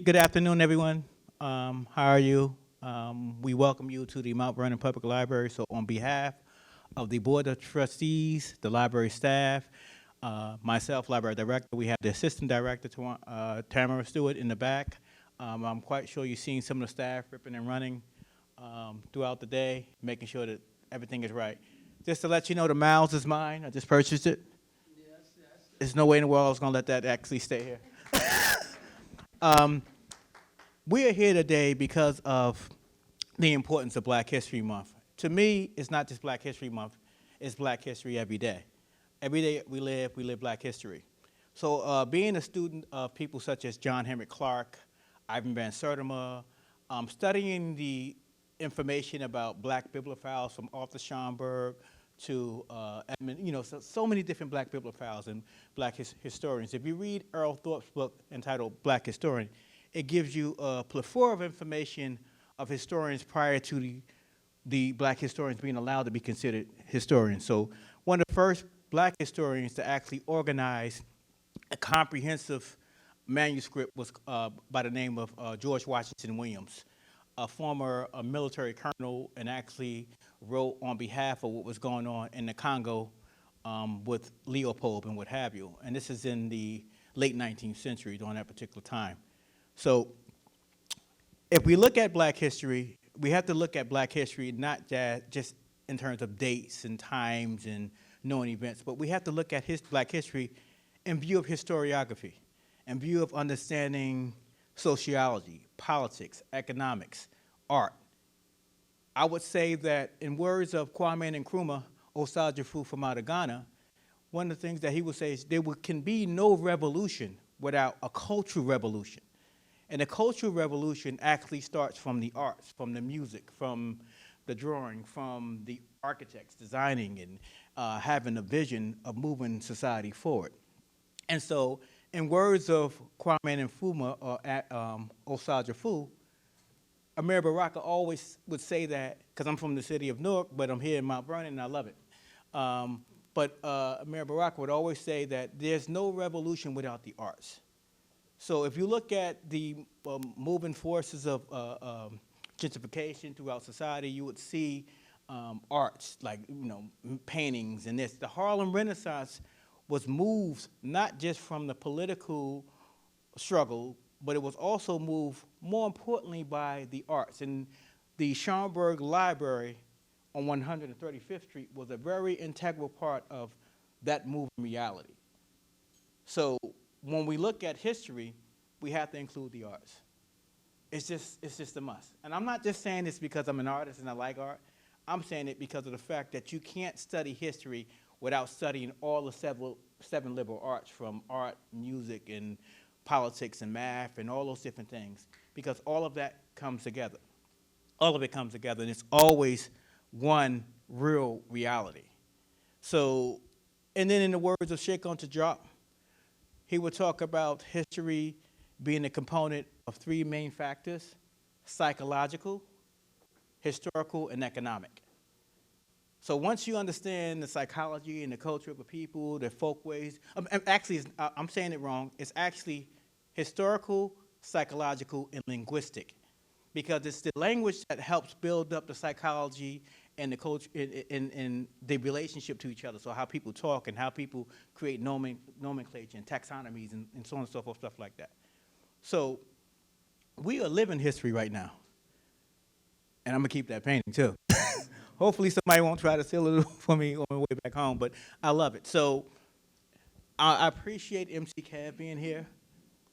Good afternoon, everyone. How are you? We welcome you to the Mount Vernon Public Library. So on behalf of the Board of Trustees, the library staff, myself, Library Director, we have the Assistant Director, Tamara Stewart, in the back. I'm quite sure you've seen some of the staff ripping and running throughout the day, making sure that everything is right. Just to let you know, the mouse is mine. I just purchased it. There's no way in the world I was going to let that actually stay here. We are here today because of the importance of Black History Month. To me, it's not just Black History Month, it's Black History every day. Every day we live Black history. So being a student of people such as John Henry Clark, Ivan Van Sertima, studying the information about Black bibliophiles from Arthur Schomburg to Edmund, so many different Black bibliophiles and Black historians. If you read Earl Thorpe's book entitled Black Historian, it gives you a plethora of information of historians prior to the Black historians being allowed to be considered historians. So one of the first Black historians to actually organize a comprehensive manuscript was by the name of George Washington Williams, a former military colonel, and actually wrote on behalf of what was going on in the Congo with Leopold and what have you. And this is in the late 19th century during that particular time. So if we look at Black history, we have to look at Black history not just in terms of dates and times and known events, but we have to look at Black history in view of historiography, in view of understanding sociology, politics, economics, art. I would say that in words of Kwame Nkrumah, Osagyefo from out of Ghana, one of the things that he would say is there can be no revolution without a cultural revolution. And the cultural revolution actually starts from the arts, from the music, from the drawing, from the architects designing and having a vision of moving society forward. And so, in words of Kwame Nkrumah or Osagyefo, Amir Baraka always would say that, because I'm from the city of Newark, but I'm here in Mount Vernon and I love it. But Amir Baraka would always say that there's no revolution without the arts. So if you look at the moving forces of gentrification throughout society, you would see arts like paintings and this. The Harlem Renaissance was moved not just from the political struggle, but it was also moved more importantly by the arts. And the Schomburg Library on 135th Street was a very integral part of that moving reality. So when we look at history, we have to include the arts. It's just a must. And I'm not just saying this because I'm an artist and I like art. I'm saying it because of the fact that you can't study history without studying all the seven liberal arts, from art, music, and politics and math and all those different things, because all of that comes together. All of it comes together, and it's always one real reality. So, and then in the words of Sheikh Anta Diop, he would talk about history being a component of three main factors: psychological, historical, and economic. So once you understand the psychology and the culture of a people, their folkways, actually, I'm saying it wrong. It's actually historical, psychological, and linguistic, because it's the language that helps build up the psychology and the culture and the relationship to each other. So how people talk and how people create nomenclature and taxonomies and so on and so forth, stuff like that. So we are living history right now. And I'm going to keep that painting, too. Hopefully somebody won't try to steal it for me on my way back home, but I love it. So I appreciate MC Kev being here.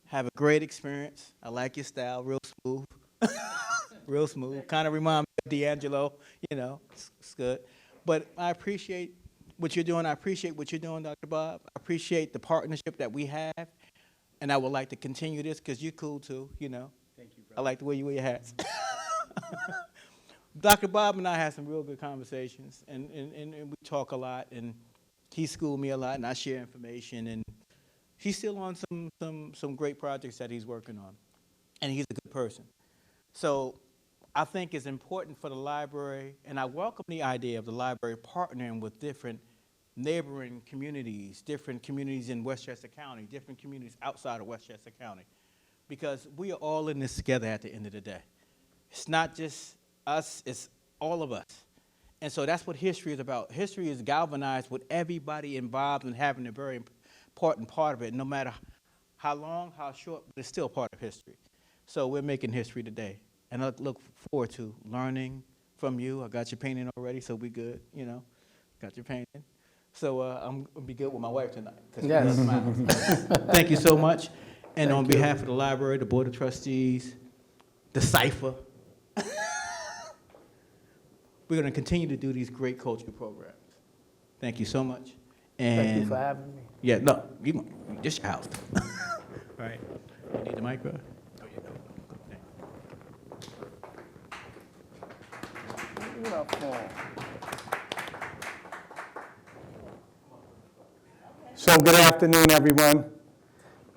Have a great experience. I like your style, real smooth. Real smooth. Kind of remind me of D'Angelo, it's good. But I appreciate what you're doing. I appreciate what you're doing, Dr. Bob. I appreciate the partnership that we have, and I would like to continue this because you're cool too, Thank you, brother. I like the way you wear your hats. Dr. Bob and I had some real good conversations, and we talk a lot, and he schooled me a lot, and I share information, and he's still on some great projects that he's working on, and he's a good person. So I think it's important for the library, and I welcome the idea of the library partnering with different different communities in Westchester County, different communities outside of Westchester County, because we are all in this together at the end of the day. It's not just us, it's all of us. And so that's what history is about. History is galvanized with everybody involved and having a very important part of it, no matter how long, how short, but it's still part of history. So we're making history today. And I look forward to learning from you. I got your painting already, so we good, you know. Got your painting. So I'm going to be good with my wife tonight. Yes. Thank you so much. And Thank on you. behalf of the library, the Board of Trustees, the Cipher, we're going to continue to do these great cultural programs. Thank you so much. And Thank you for having me. yeah, no, this your house. All right. You need the mic, bro? Oh, yeah, go. What up, Paul? So good afternoon, everyone.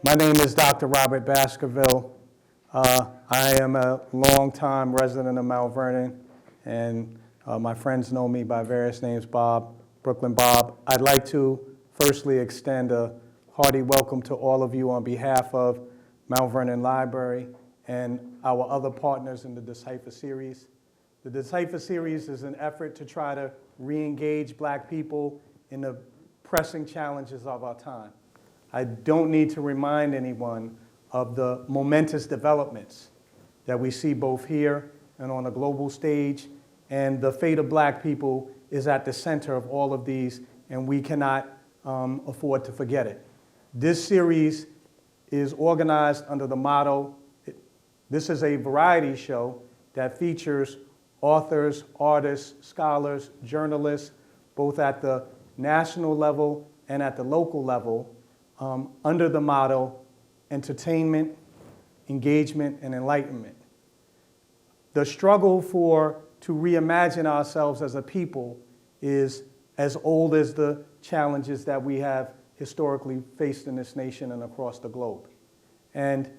My name is Dr. Robert Baskerville. I am a longtime resident of Mount Vernon, and my friends know me by various names, Bob, Brooklyn Bob. I'd like to firstly extend a hearty welcome to all of you on behalf of Mount Vernon Library and our other partners in the Decipher series. The Decipher series is an effort to try to re-engage Black people in the pressing challenges of our time. I don't need to remind anyone of the momentous developments that we see both here and on a global stage, and the fate of Black people is at the center of all of these, and we cannot afford to forget it. This series is organized under the motto, this is a variety show that features authors, artists, scholars, journalists, both at the national level and at the local level, under the motto, entertainment, engagement, and enlightenment. The struggle to reimagine ourselves as a people is as old as the challenges that we have historically faced in this nation and across the globe. And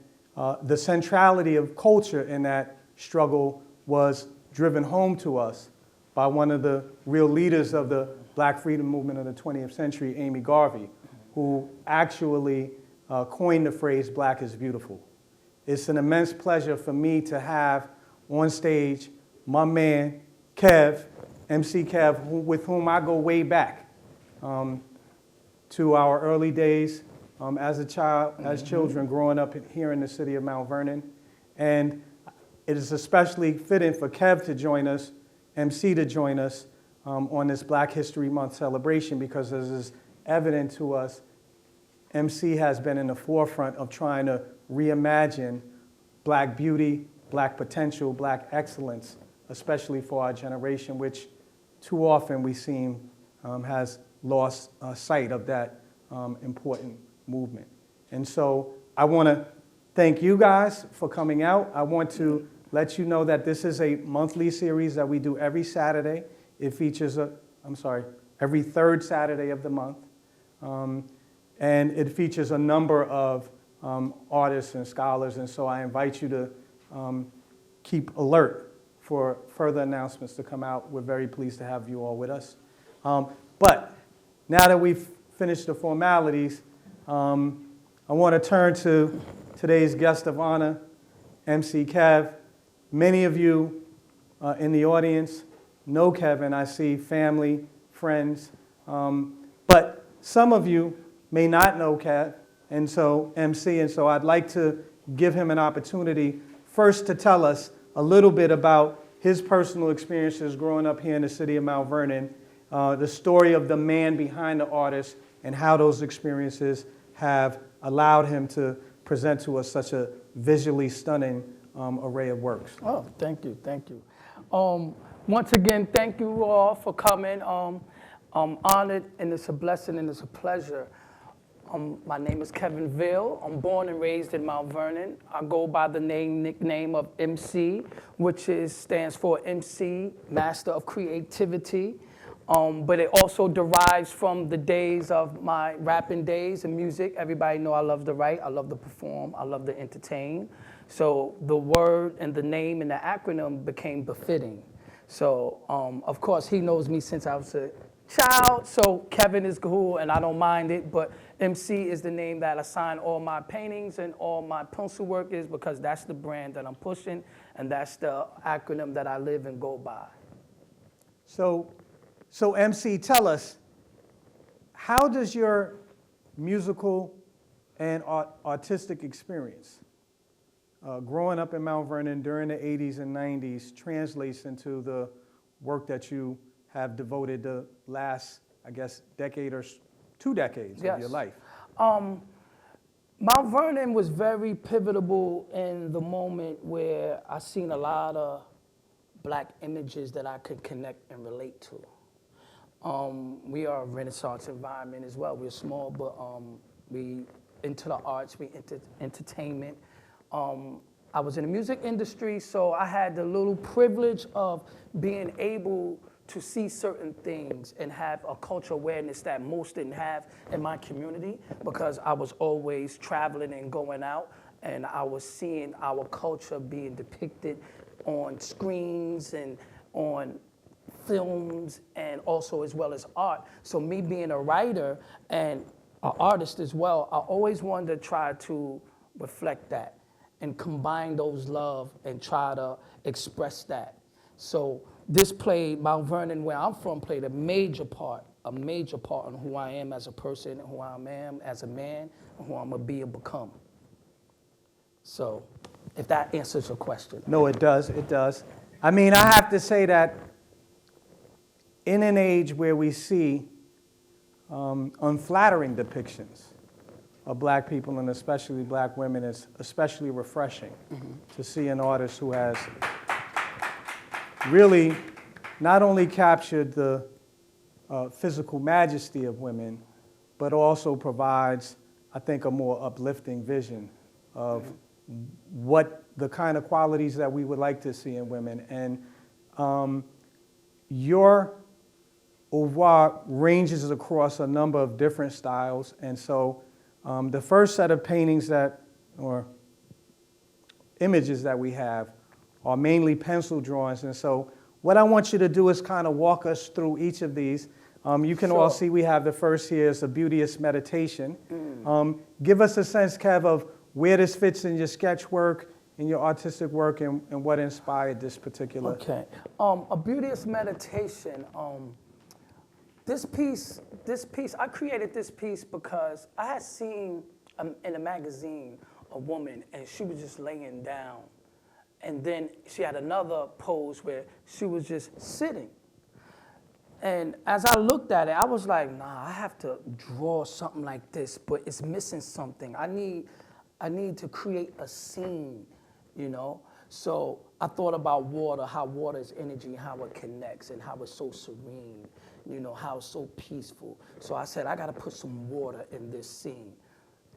the centrality of culture in that struggle was driven home to us by one of the real leaders of the Black freedom movement of the 20th century, Amy Garvey, who actually coined the phrase, Black is beautiful. It's an immense pleasure for me to have on stage my man, Kev, MC Kev, with whom I go way back to our early days as a child, as children growing up here in the city of Mount Vernon. And it is especially fitting for Kev to join us, MC to join us on this Black History Month celebration, because as is evident to us, MC has been in the forefront of trying to reimagine Black beauty, Black potential, Black excellence, especially for our generation, which too often we seem has lost sight of that important movement. And so I want to thank you guys for coming out. I want to let you know that this is a monthly series that we do every Saturday. It features every third Saturday of the month. And it features a number of artists and scholars, and so I invite you to keep alert for further announcements to come out. We're very pleased to have you all with us. But now that we've finished the formalities, I want to turn to today's guest of honor, MC Kev. Many of you in the audience know Kevin. I see family, friends, but some of you may not know Kev, and so MC, and so I'd like to give him an opportunity first to tell us a little bit about his personal experiences growing up here in the city of Mount Vernon, the story of the man behind the artist, and how those experiences have allowed him to present to us such a visually stunning array of works. Oh, thank you, thank you. Once again, thank you all for coming. I'm honored, and it's a blessing, and it's a pleasure. My name is Kevin Ville. I'm born and raised in Mount Vernon. I go by the nickname of MC, which stands for MC, Master of Creativity. But it also derives from the days of my rapping days and music. Everybody know I love to write, I love to perform, I love to entertain. So the word and the name and the acronym became befitting. So of course he knows me since I was a child, so Kevin is cool and I don't mind it, but MC is the name that I sign all my paintings and all my pencil work is because that's the brand that I'm pushing, and that's the acronym that I live and go by. So MC, tell us, how does your musical and artistic experience growing up in Mount Vernon during the 80s and 90s translates into the work that you have devoted the last, I guess, decade or 2 decades of your life? Mount Vernon was very pivotal in the moment where I seen a lot of black images that I could connect and relate to. We are a Renaissance environment as well. We're small, but we into the arts, we into entertainment. I was in the music industry, so I had the little privilege of being able to see certain things and have a cultural awareness that most didn't have in my community because I was always traveling and going out, and I was seeing our culture being depicted on screens and on films and also as well as art. So me being a writer and an artist as well, I always wanted to try to reflect that and combine those love and try to express that. So this played, Mount Vernon, where I'm from, played a major part on who I am as a person, who I am as a man, and who I'm gonna be and become. So if that answers your question. No, it does, it does. I mean, I have to say that in an age where we see unflattering depictions of black people and especially black women, it's especially refreshing to see an artist who has really not only captured the physical majesty of women, but also provides, I think, a more uplifting vision of what the kind of qualities that we would like to see in women. And your oeuvre ranges across a number of different styles. And so the first set of paintings or images that we have are mainly pencil drawings. And so what I want you to do is kind of walk us through each of these. You can all see we have the first here is a beauteous meditation. Give us a sense, Kev, of where this fits in your sketch work, in your artistic work, and what inspired this particular. Okay, a beauteous meditation. This piece, I created this piece because I had seen in a magazine a woman and she was just laying down. And then she had another pose where she was just sitting. And as I looked at it, I was like, nah, I have to draw something like this, but it's missing something. I need to create a scene, you know? So I thought about water, how water is energy, how it connects, and how it's so serene, you know, how it's so peaceful. So I said, I gotta put some water in this scene.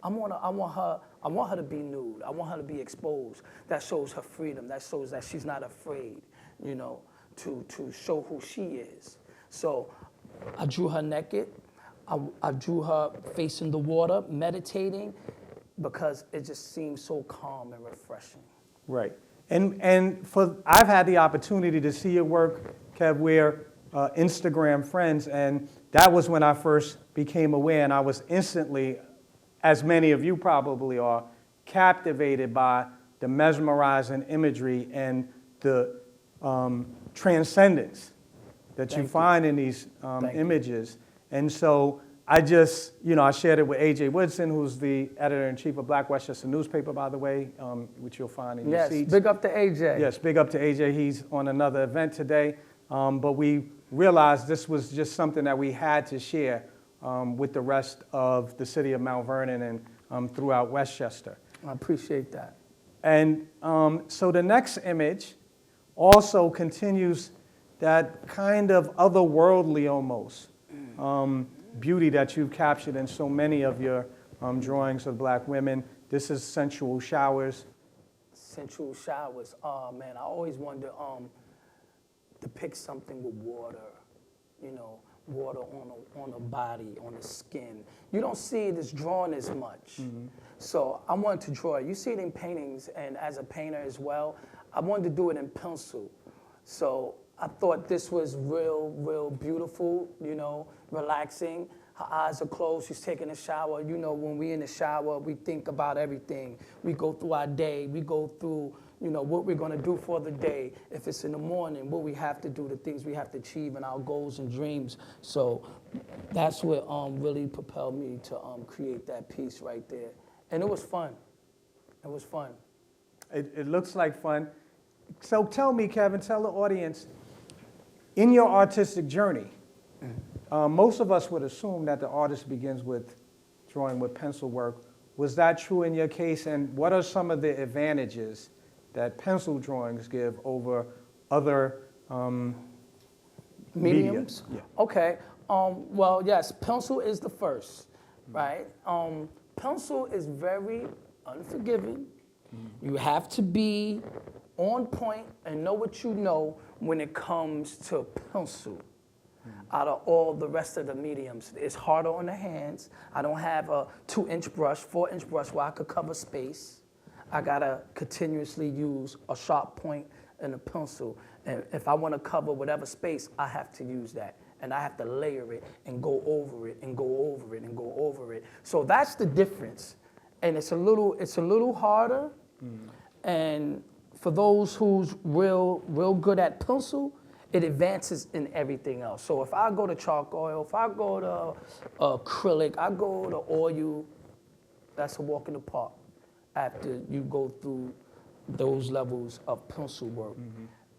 I want her to be nude. I want her to be exposed. That shows her freedom. That shows that she's not afraid, you know, to show who she is. So I drew her naked. I drew her facing the water, meditating, because it just seems so calm and refreshing. Right. And I've had the opportunity to see your work, Kev. We're Instagram friends, and that was when I first became aware, and I was instantly, as many of you probably are, captivated by the mesmerizing imagery and the transcendence that you find in these images. And so I just, I shared it with A.J. Woodson, who's the editor-in-chief of Black Westchester newspaper, by the way, which you'll find in your seats. Yes, big up to A.J. Yes, big up to A.J. He's on another event today. But we realized this was just something that we had to share with the rest of the city of Mount Vernon and throughout Westchester. I appreciate that. And so the next image also continues that kind of otherworldly almost beauty that you've captured in so many of your drawings of black women. This is sensual showers. Sensual showers. Oh man, I always wanted to depict something with water, you know, water on a body, on the skin. You don't see it as drawn as much. So I wanted to draw it. You see it in paintings, and as a painter as well, I wanted to do it in pencil. So I thought this was real beautiful, you know, relaxing. her eyes are closed, she's taking a shower. You know, when we in the shower, we think about everything. We go through our day, we go through, you know, what we're gonna do for the day. If it's in the morning, what we have to do, the things we have to achieve and our goals and dreams. So that's what really propelled me to create that piece right there. And it was fun. It was fun. It looks like fun. So tell me, Kevin, tell the audience, in your artistic journey, most of us would assume that the artist begins with drawing with pencil work. Was that true in your case? And what are some of the advantages that pencil drawings give over other Mediums? media? Okay. Well, yes, pencil is the first, right? Pencil is very unforgiving. You have to be on point and know what you know when it comes to pencil. Out of all the rest of the mediums, it's harder on the hands. I don't have a 2-inch brush, 4-inch brush where I could cover space. I gotta continuously use a sharp point and a pencil. And if I wanna cover whatever space, I have to use that. And I have to layer it and go over it and go over it and go over it. So that's the difference. And it's a little harder. And for those who's real good at pencil, it advances in everything else. So if I go to charcoal, if I go to acrylic, I go to oil, that's a walk in the park after you go through those levels of pencil work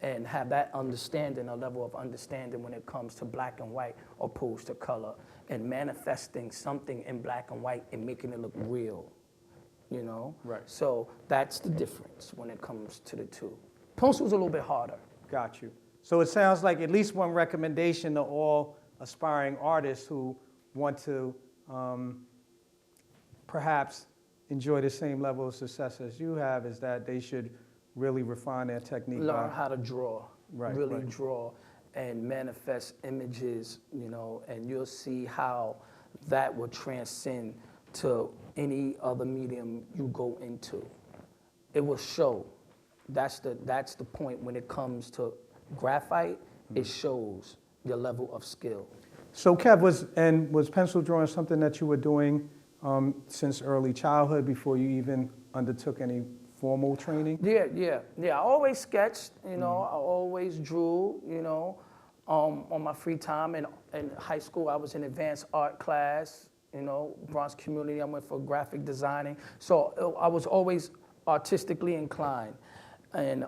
and have that understanding, a level of understanding when it comes to black and white opposed to color and manifesting something in black and white and making it look real, you know? Right. So that's the difference when it comes to the two. Pencil's a little bit harder. Got you. So it sounds like at least one recommendation to all aspiring artists who want to perhaps enjoy the same level of success as you have is that they should really refine their technique. Learn how to draw, really right. draw and manifest images, you know, and you'll see how that will transcend to any other medium you go into. It will show. That's the point when it comes to graphite, it shows your level of skill. So Kev, was pencil drawing something that you were doing since early childhood before you even undertook any formal training? Yeah. I always sketched, you know, I always drew, you know, on my free time. In high school, I was in advanced art class, you know, Bronx community, I went for graphic designing. So I was always artistically inclined. And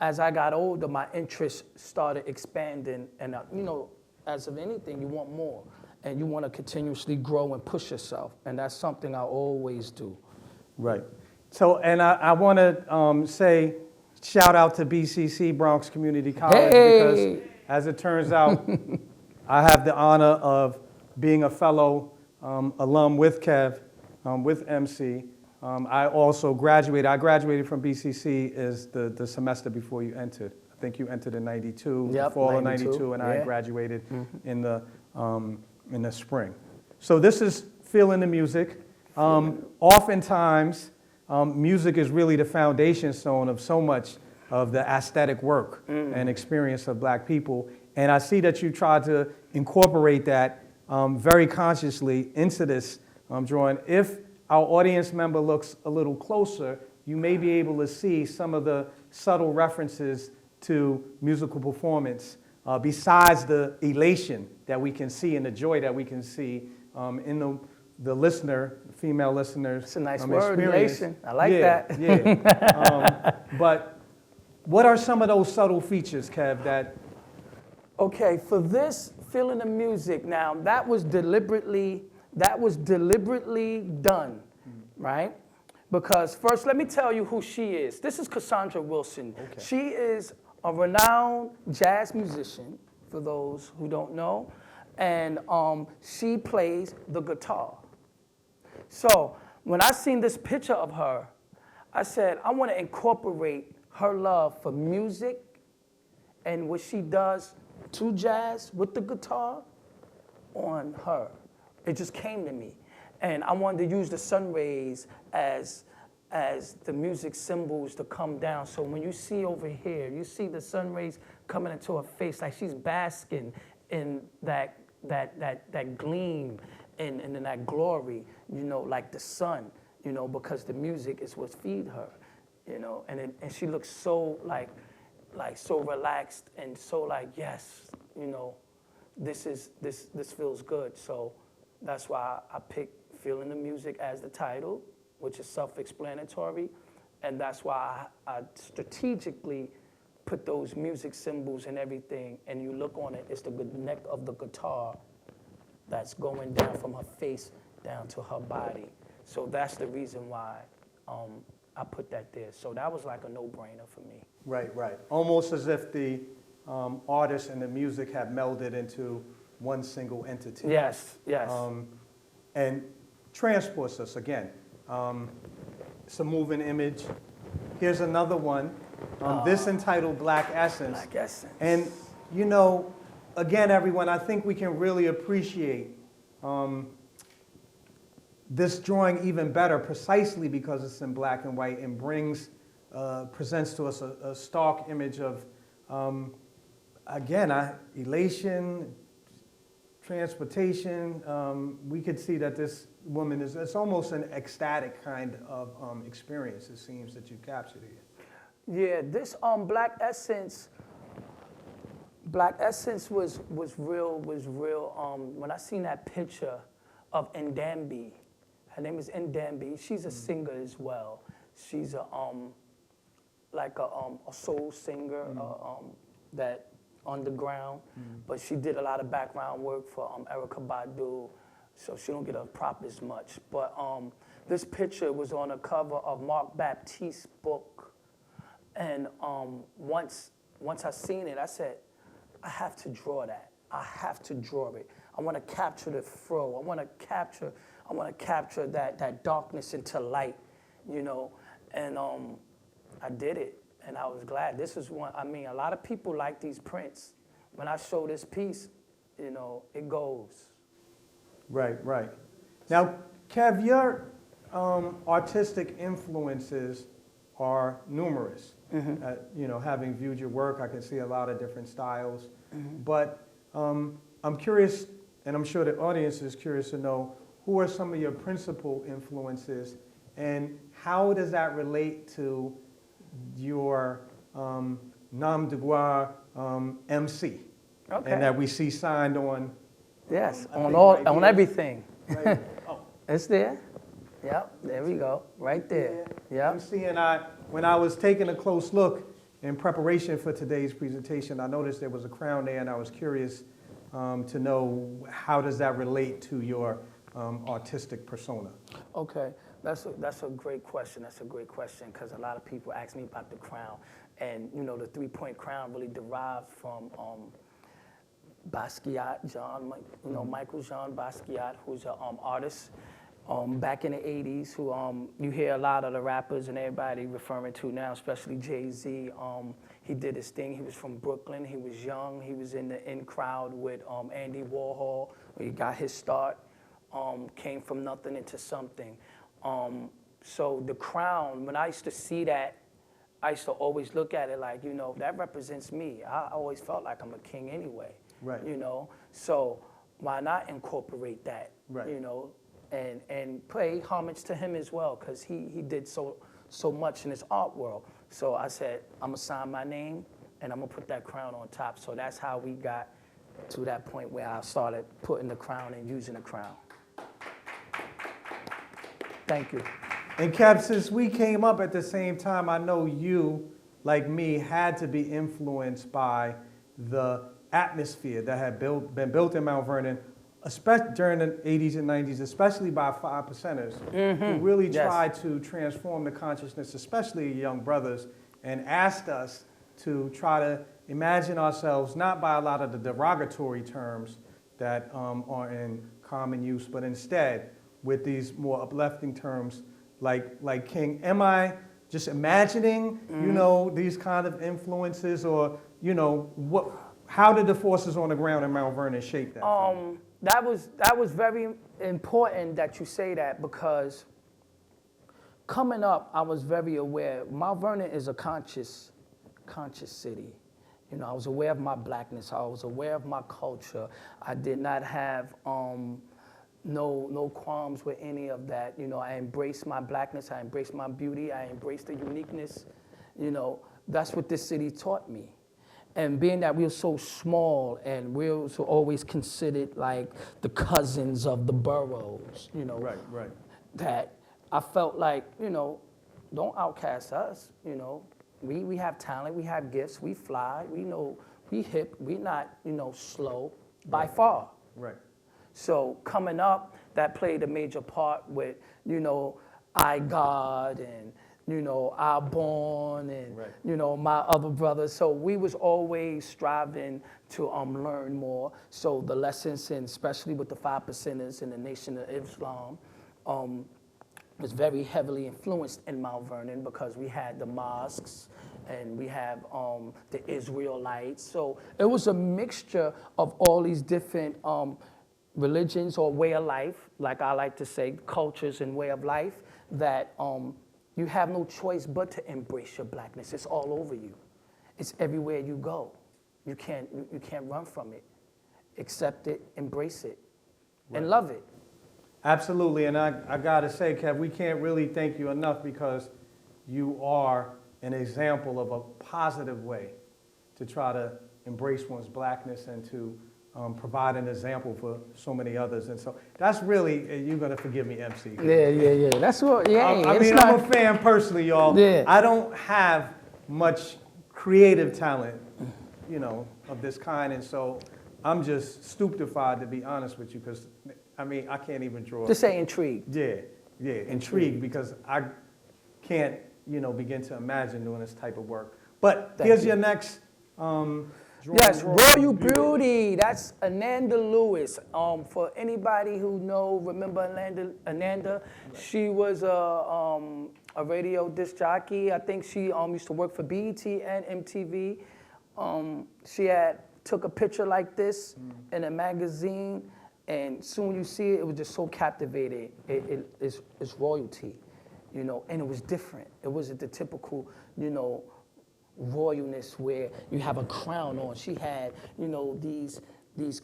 as I got older, my interest started expanding. And, you know, as of anything, you want more. And you want to continuously grow and push yourself. And that's something I always do. Right. So, and I want to say, shout out to BCC, Bronx Community College, because as it turns out, I have the honor of being a fellow alum with Kev, with MC. I also graduated. I graduated from BCC as the semester before you entered. I think you entered in '92, fall of '92, and I graduated in the spring. So this is feeling the music. Oftentimes, music is really the foundation stone of so much of the aesthetic work and experience of black people. And I see that you tried to incorporate that very consciously into this drawing. If our audience member looks a little closer, you may be able to see some of the subtle references to musical performance besides the elation that we can see and the joy that we can see in the listener, female listeners. It's a nice word, elation. I like that. Yeah. But what are some of those subtle features, Kev, that... Okay, for this, feeling the music, now that was deliberately done, right? Because first, let me tell you who she is. This is Cassandra Wilson. Okay. She is a renowned jazz musician, for those who don't know, and she plays the guitar. So when I seen this picture of her, I said, I want to incorporate her love for music and what she does to jazz with the guitar on her. It just came to me. And I wanted to use the sun rays as the music symbols to come down. So when you see over here, you see the sun rays coming into her face, like she's basking in that gleam and in that glory, like the sun, because the music is what feed her, and she looks so like so relaxed and so like, yes, this feels good. So that's why I picked Feeling the Music as the title, which is self-explanatory, and that's why I strategically put those music symbols and everything, and you look on it, it's the neck of the guitar that's going down from her face down to her body. So that's the reason why I put that there. So that was like a no-brainer for me. Right, right. Almost as if the artist and the music have melded into one single entity. Yes, yes. And transports us again. It's a moving image. Here's another one. This entitled Black Essence. Black Essence. And, again, everyone, I think we can really appreciate this drawing even better precisely because it's in black and white and presents to us a stark image of, again, elation, transportation. We could see that this woman it's almost an ecstatic kind of experience, it seems, that you captured here. Yeah, this Black Essence was real. When I seen that picture of Ndambi, her name is Ndambi. She's a singer as well. She's a soul singer, that underground, but she did a lot of background work for Erykah Badu, so she don't get her prop as much. But this picture was on the cover of Mark Baptiste's book. And once I seen it, I said, I have to draw that. I have to draw it. I want to capture the fro. I want to capture that darkness into light, And I did it, and I was glad. This is one. I mean, a lot of people like these prints. When I show this piece, it goes. Right, right. Now, Kev, your artistic influences are numerous. Having viewed your work, I can see a lot of different styles. But I'm curious, and I'm sure the audience is curious to know, who are some of your principal influences, and how does that relate to your nom de guerre MC? Okay. And that we see signed on. Yes, I on think all, right on here. everything. Right. Oh. It's there. Yep, there we go, right there. Yep. MC and I, when I was taking a close look in preparation for today's presentation, I noticed there was a crown there, and I was curious to know how does that relate to your artistic persona. Okay, that's a great question. That's a great question because a lot of people ask me about the crown, and the 3-point crown really derived from Basquiat, Michael Jean Basquiat, who's an artist back in the 80s, who you hear a lot of the rappers and everybody referring to now, especially Jay-Z. He did his thing. He was from Brooklyn. He was young. He was in the in crowd with Andy Warhol, where he got his start. Came from nothing into something. So the crown, when I used to see that, I used to always look at it like, that represents me. I always felt like I'm a king anyway. Right. So why not incorporate that? Right. And pay homage to him as well, because he did so much in his art world. So I said, I'm gonna sign my name and I'm gonna put that crown on top. So that's how we got to that point where I started putting the crown and using the crown. Thank you. And Kev, since we came up at the same time, I know you, like me, had to be influenced by the atmosphere that had been built in Mount Vernon, especially during the 80s and 90s, especially by 5%ers, who really tried to transform the consciousness, especially young brothers, and asked us to try to imagine ourselves not by a lot of the derogatory terms that are in common use, but instead with these more uplifting terms like king. Am I just imagining, these kind of influences, or, how did the forces on the ground in Mount Vernon shape that? That was very important that you say that, because coming up, I was very aware. Mount Vernon is a conscious city. I was aware of my blackness. I was aware of my culture. I did not have no qualms with any of that. You know, I embrace my blackness, I embrace my beauty, I embrace the uniqueness. You know, that's what this city taught me. And being that we were so small and we were so always considered like the cousins of the boroughs, you know. Right. That I felt like, you know, don't outcast us, you know. We have talent, we have gifts, we fly, we know, we hip, we not, you know, slow by far. Right. So coming up, that played a major part with, you know, I God and, you know, I Born and, Right. you know, my other brothers. So we was always striving to learn more. So the lessons, and especially with the 5 percenters and the Nation of Islam, was very heavily influenced in Mount Vernon because we had the mosques and we have the Israelites. So it was a mixture of all these different religions or way of life, like I like to say, cultures and way of life, that you have no choice but to embrace your blackness. It's all over you. It's everywhere you go. You can't run from it. Accept it, embrace it, and love it. Absolutely, and I gotta say, Kev, we can't really thank you enough because you are an example of a positive way to try to embrace one's blackness and to provide an example for so many others. And so that's really, you're gonna forgive me, MC. Yeah. That's what, yeah. I mean, I'm a fan personally, y'all. Yeah. I don't have much creative talent, you know, of this kind, and so I'm just stupefied, to be honest with you, because I mean, I can't even draw. Just say intrigued. Yeah, intrigued because I can't, you know, begin to imagine doing this type of work. But here's your next drawing. Yes, Royal Beauty. That's Ananda Lewis. For anybody who remember Ananda, she was a radio disc jockey. I think she used to work for BET and MTV. She took a picture like this in a magazine. And soon you see it, it was just so captivating. It's royalty, you know, and it was different. It wasn't the typical, you know, royalness where you have a crown on. She had, you know, these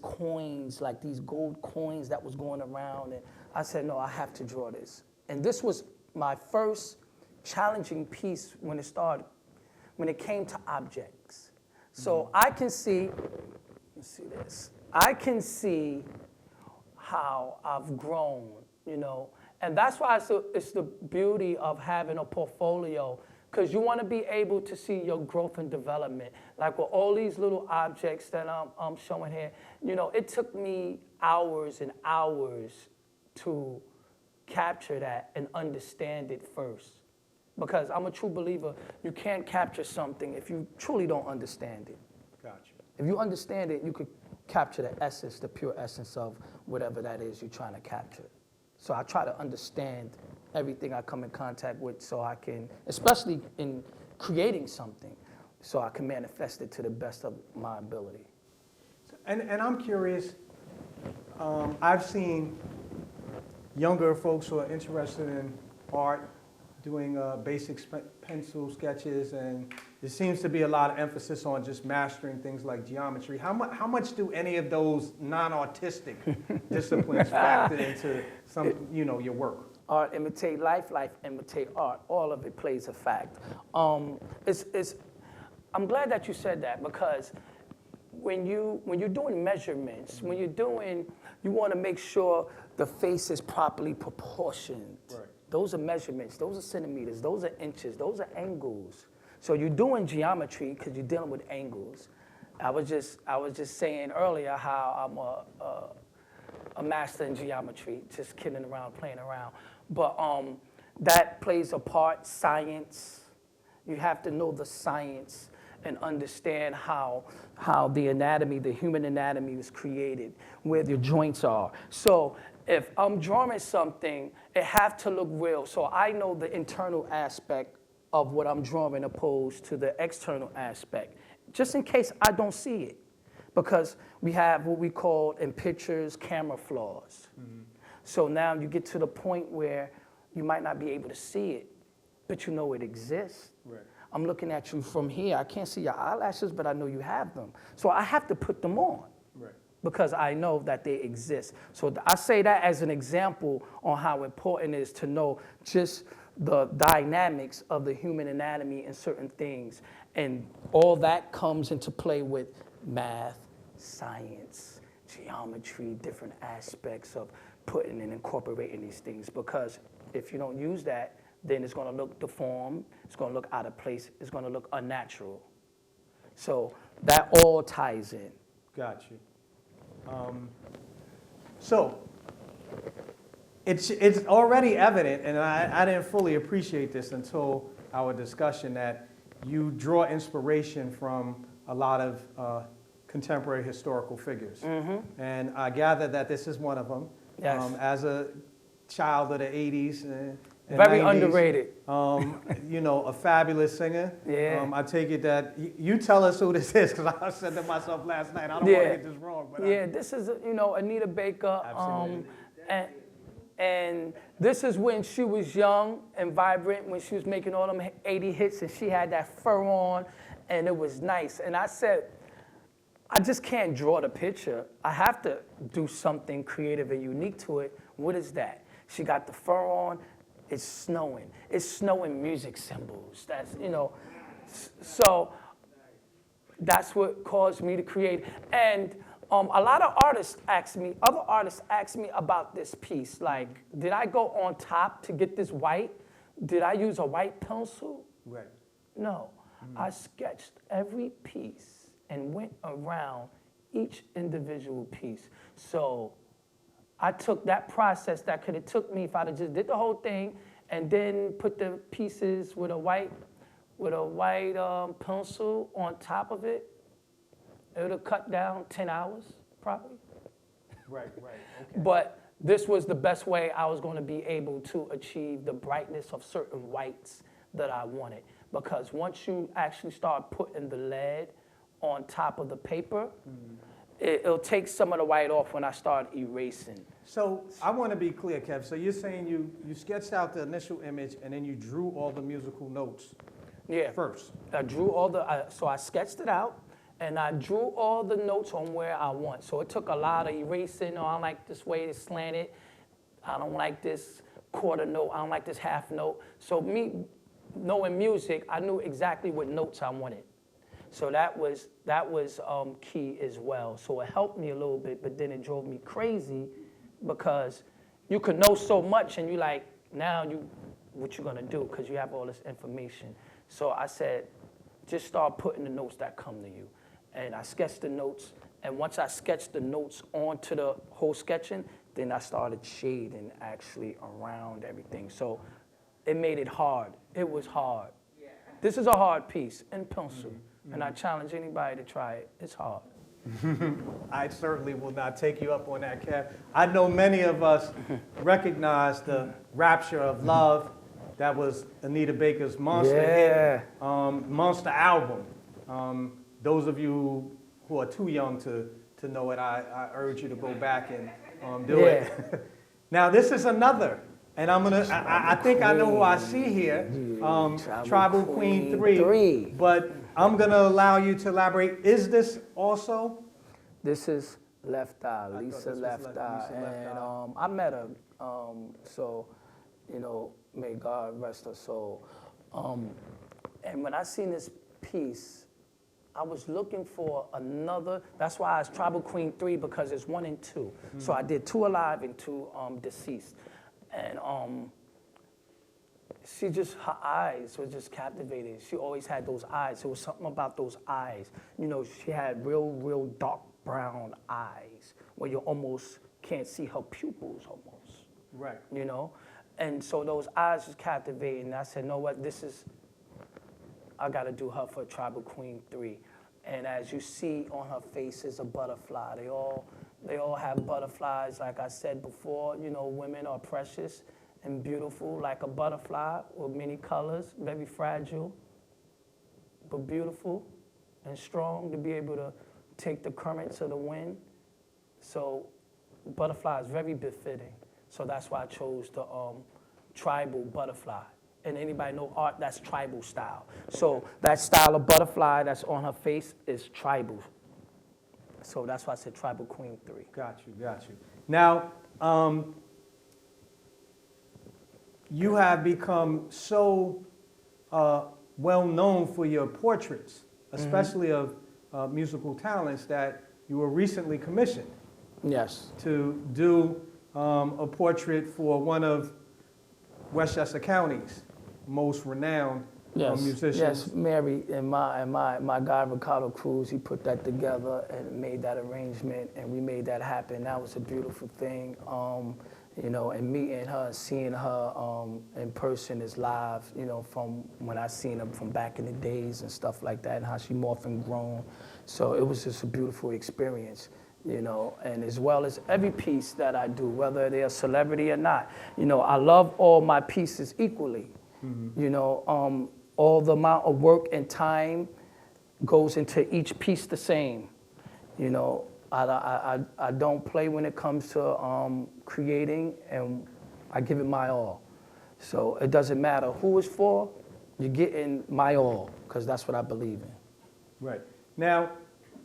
coins, like these gold coins that was going around. And I said, no, I have to draw this. And this was my first challenging piece when it came to objects. So I can see, let's see this. I can see how I've grown, you know. And that's why it's the beauty of having a portfolio, because you want to be able to see your growth and development. Like with all these little objects that I'm showing here, you know, it took me hours and hours to capture that and understand it first. Because I'm a true believer, you can't capture something if you truly don't understand it. Gotcha. If you understand it, you could capture the essence, the pure essence of whatever that is you're trying to capture. So I try to understand everything I come in contact with so I can, especially in creating something, so I can manifest it to the best of my ability. And I'm curious, I've seen younger folks who are interested in art doing basic pencil sketches, and there seems to be a lot of emphasis on just mastering things like geometry. How much do any of those non-artistic disciplines factor into you know, your work? Art imitate life, life imitate art. All of it plays a fact. I'm glad that you said that, because when you're doing measurements, you want to make sure the face is properly proportioned. Right. Those are measurements, those are centimeters, those are inches, those are angles. So you're doing geometry because you're dealing with angles. I was just saying earlier how I'm a master in geometry, just kidding around, playing around. But that plays a part. Science, you have to know the science and understand how the anatomy, the human anatomy was created, where the joints are. So if I'm drawing something, it have to look real. So I know the internal aspect of what I'm drawing opposed to the external aspect, just in case I don't see it. Because we have what we call in pictures camera flaws. Mm-hmm. So now you get to the point where you might not be able to see it, but you know it exists. Right. I'm looking at you from here. I can't see your eyelashes, but I know you have them. So I have to put them on. Right. because I know that they exist. So I say that as an example on how important it is to know just the dynamics of the human anatomy and certain things. And all that comes into play with math, science, geometry, different aspects of putting and incorporating these things. Because if you don't use that, then it's going to look deformed, it's going to look out of place, it's going to look unnatural. So that all ties in. Got you. So it's already evident, and I didn't fully appreciate this until our discussion, that you draw inspiration from a lot of contemporary historical figures. Mm-hmm. And I gather that this is one of them. Yes. As a child of the 80s and Very 90s, underrated. You know, a fabulous singer. Yeah. I take it that you tell us who this is, because I said to myself last night, I don't want to get this wrong. But yeah, this is, Anita Baker. Absolutely. And this is when she was young and vibrant, when she was making all them 80 hits, and she had that fur on, and it was nice. And I said, I just can't draw the picture. I have to do something creative and unique to it. What is that? She got the fur on. It's snowing. It's snowing music symbols. That's, so that's what caused me to create. And a lot of other artists ask me about this piece. Like, did I go on top to get this white? Did I use a white pencil? Right. No. I sketched every piece and went around each individual piece. So I took that process that could have took me if I'd have just did the whole thing and then put the pieces with a white pencil on top of it. It would have cut down 10 hours, probably. Right, okay. But this was the best way I was going to be able to achieve the brightness of certain whites that I wanted. Because once you actually start putting the lead on top of the paper, it'll take some of the white off when I start erasing. So I want to be clear, Kev. So you're saying you sketched out the initial image and then you drew all the musical notes first? I drew so I sketched it out and I drew all the notes on where I want. So it took a lot of erasing. Oh, I don't like this way it's slanted. I don't like this quarter note. I don't like this half note. So me knowing music, I knew exactly what notes I wanted. So that was key as well. So it helped me a little bit, but then it drove me crazy because you could know so much and you like, now what you gonna do? Because you have all this information. So I said, just start putting the notes that come to you. And I sketched the notes, and once I sketched the notes onto the whole sketching, then I started shading actually around everything. So it made it hard. It was hard. This is a hard piece in pencil. And I challenge anybody to try it. It's hard. I certainly will not take you up on that, Kev. I know many of us recognize the Rapture of Love. That was Anita Baker's Monster hit, Monster album. Those of you who are too young to know it, I urge you to go back and do it. Now, this is another. And I think I know who I see here, Tribal Queen 3. But I'm going to allow you to elaborate. Is this also? This is Left Eye, Lisa Left Eye. And I met her, so, may God rest her soul. And when I seen this piece, I was looking for another. That's why it's Tribal Queen 3, because it's 1 and 2. So I did 2 alive and 2 deceased. And her eyes were just captivating. She always had those eyes. There was something about those eyes. She had real dark brown eyes where you almost can't see her pupils almost. Right. And so those eyes was captivating. And I said, know what, I got to do her for Tribal Queen 3. And as you see on her face is a butterfly. They all have butterflies. Like I said before, women are precious and beautiful like a butterfly with many colors, very fragile, but beautiful and strong to be able to take the currents of the wind. So butterfly is very befitting. So that's why I chose the tribal butterfly. And anybody know art, that's tribal style. So that style of butterfly that's on her face is tribal. So that's why I said Tribal Queen 3. Got you. Now, you have become so well known for your portraits, especially of musical talents, that you were recently commissioned Yes. to do a portrait for one of Westchester County's most renowned musicians. Yes, Mary and my guy Ricardo Cruz, he put that together and made that arrangement, and we made that happen. That was a beautiful thing. You know, and meeting her and seeing her in person is live, you know, from when I seen her from back in the days and stuff like that, and how she morphed and grown. So it was just a beautiful experience, you know, and as well as every piece that I do, whether they're a celebrity or not, you know, I love all my pieces equally. You know, all the amount of work and time goes into each piece the same, you know. I don't play when it comes to creating, and I give it my all. So it doesn't matter who it's for, you're getting my all, because that's what I believe in. Right. Now,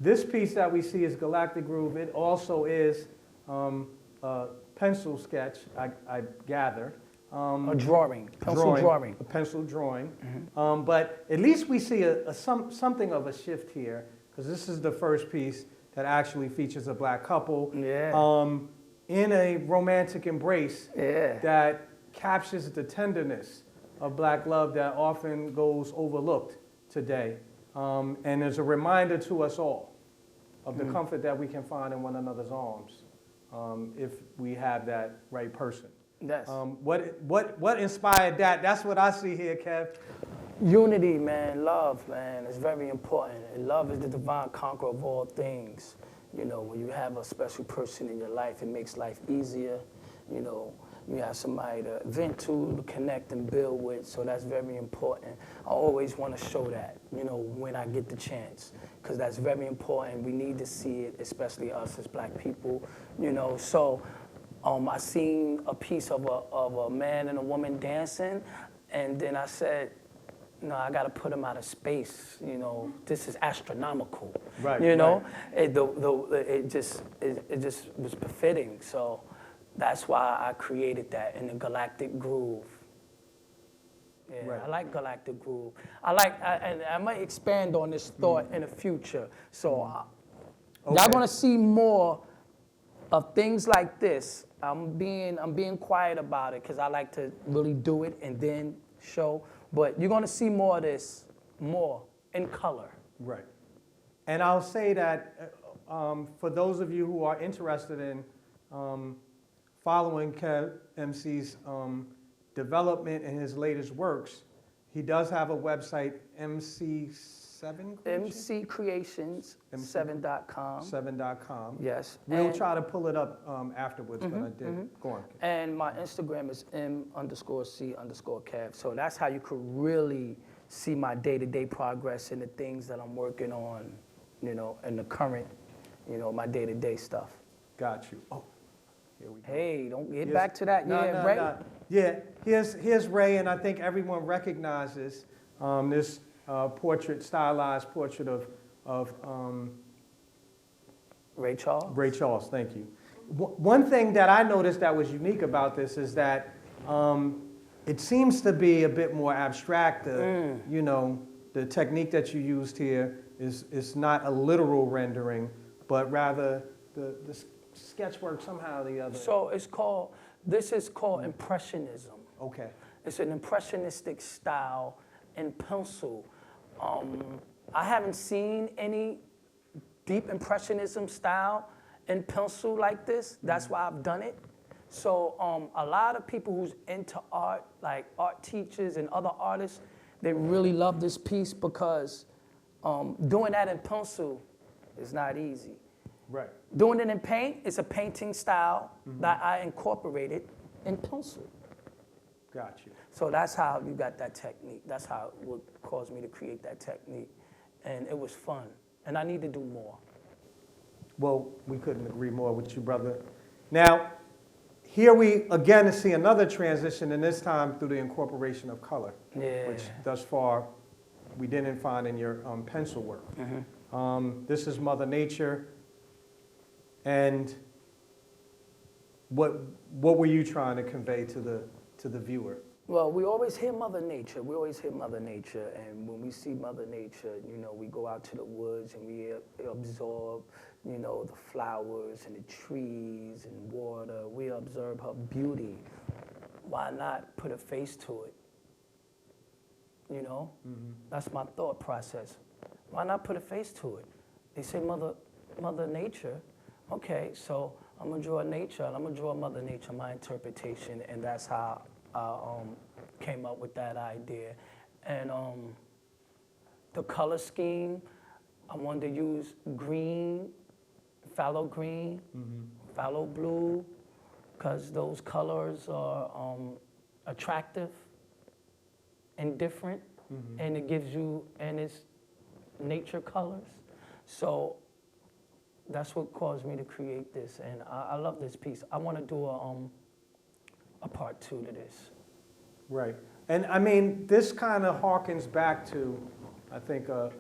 this piece that we see is Galactic Groove. It also is a pencil sketch, I gather. A drawing, pencil drawing. A pencil drawing. But at least we see something of a shift here, because this is the first piece that actually features a black couple in a romantic embrace that captures the tenderness of black love that often goes overlooked today, and is a reminder to us all of the comfort that we can find in one another's arms if we have that right person. Yes. What inspired that? That's what I see here, Kev. Unity, man, love, man, is very important. And love is the divine conqueror of all things. You know, when you have a special person in your life, it makes life easier. You know, you have somebody to vent to connect and build with, so that's very important. I always want to show that, you know, when I get the chance, because that's very important. We need to see it, especially us as black people, you know. So I seen a piece of a man and a woman dancing, and then I said, no, I got to put them out of space. You know, this is astronomical. Right. You know, right. it just was befitting. So that's why I created that in the Galactic Groove. Yeah, Right. I like Galactic Groove. And I might expand on this thought in the future. So y'all gonna see more of things like this. I'm being quiet about it because I like to really do it and then show. But you're gonna see more of this, more in color. Right. And I'll say that for those of you who are interested in following Kev MC's development in his latest works, he does have a website, MC7 MCCreations, 7.com. 7.com. Yes. We'll And- try to pull it up afterwards, but I did. Go on. And my Instagram is M_C_Kev. So that's how you could really see my day-to-day progress and the things that I'm working on, you know, and the current, you know, my day-to-day stuff. Got you. Oh, here we go. Hey, don't get Here's- back to that. No, Yeah, no, Ray. no. Yeah, here's Ray, and I think everyone recognizes this stylized portrait of Ray Charles. Ray Charles. Thank you. One thing that I noticed that was unique about this is that it seems to be a bit more abstract. You know, the technique that you used here is not a literal rendering, but rather the sketchwork somehow or the other. So this is called Impressionism. Okay. It's an impressionistic style in pencil. I haven't seen any deep impressionism style in pencil like this. That's why I've done it. So a lot of people who's into art, like art teachers and other artists, they really love this piece because doing that in pencil is not easy. Right. Doing it in paint is a painting style that I incorporated in pencil. Got you. So that's how you got that technique. That's how it would cause me to create that technique. And it was fun. And I need to do more. Well, we couldn't agree more with you, brother. Now, here we again see another transition, and this time through the incorporation of color, Yeah. which thus far we didn't find in your pencil work. This is Mother Nature And what were you trying to convey to the viewer? Well, we always hear Mother Nature. We always hear Mother Nature, and when we see Mother Nature, you know, we go out to the woods and we absorb, you know, the flowers and the trees and water. We observe her beauty. Why not put a face to it? You know, that's my thought process. Why not put a face to it? They say Mother Nature. Okay, so I'm gonna draw nature, and I'm gonna draw Mother Nature, my interpretation, and that's how I came up with that idea. And the color scheme, I wanted to use green, phthalo green, phthalo blue, because those colors are attractive and different, and it gives you, and it's nature colors. So that's what caused me to create this, and I love this piece. I want to do a part 2 to this. Right. And I mean, this kind of harkens back to, I think, a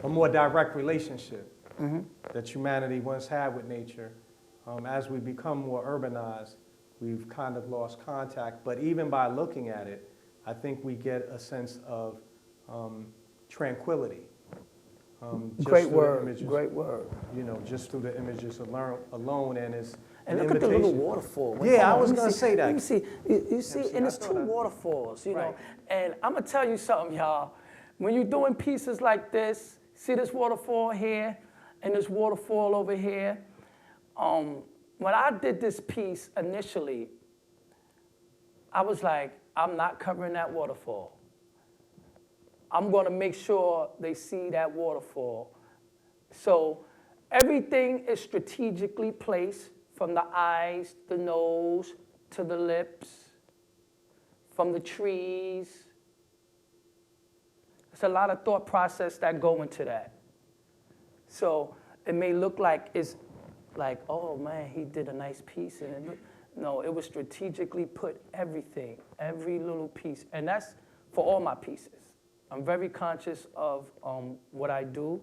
more direct relationship that humanity once had with nature. As we become more urbanized, we've kind of lost contact. But even by looking at it, I think we get a sense of tranquility. Great word, great word. You know, just through the images alone, and it's And an look invitation. at the little waterfall. Yeah, I was going to say that. You see, and it's 2 waterfalls, you know. Right. And I'm going to tell you something, y'all. When you're doing pieces like this, see this waterfall here and this waterfall over here? When I did this piece initially, I was like, I'm not covering that waterfall. I'm going to make sure they see that waterfall. So everything is strategically placed, from the eyes, the nose, to the lips, from the trees. There's a lot of thought process that go into that. So it may look like it's like, oh man, he did a nice piece. And no, it was strategically put everything, every little piece. And that's for all my pieces. I'm very conscious of what I do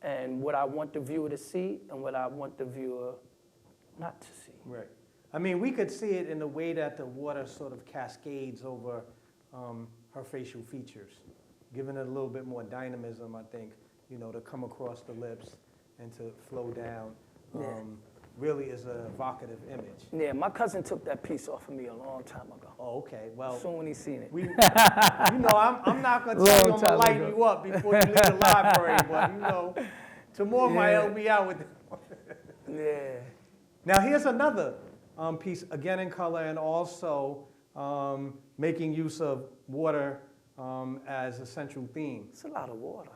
and what I want the viewer to see and what I want the viewer not to see. Right. I mean, we could see it in the way that the water sort of cascades over her facial features, giving it a little bit more dynamism, I think, you know, to come across the lips and to flow down. Really is an evocative image. Yeah, my cousin took that piece off of me a long time ago. Oh, okay. Well, Soon when he seen it. you know, I'm not going to tell you I'm going to lighten you up before you leave the library, but, you know, tomorrow might help me out with it. Yeah. Now, here's another piece, again in color, and also making use of water as a central theme. It's a lot of water.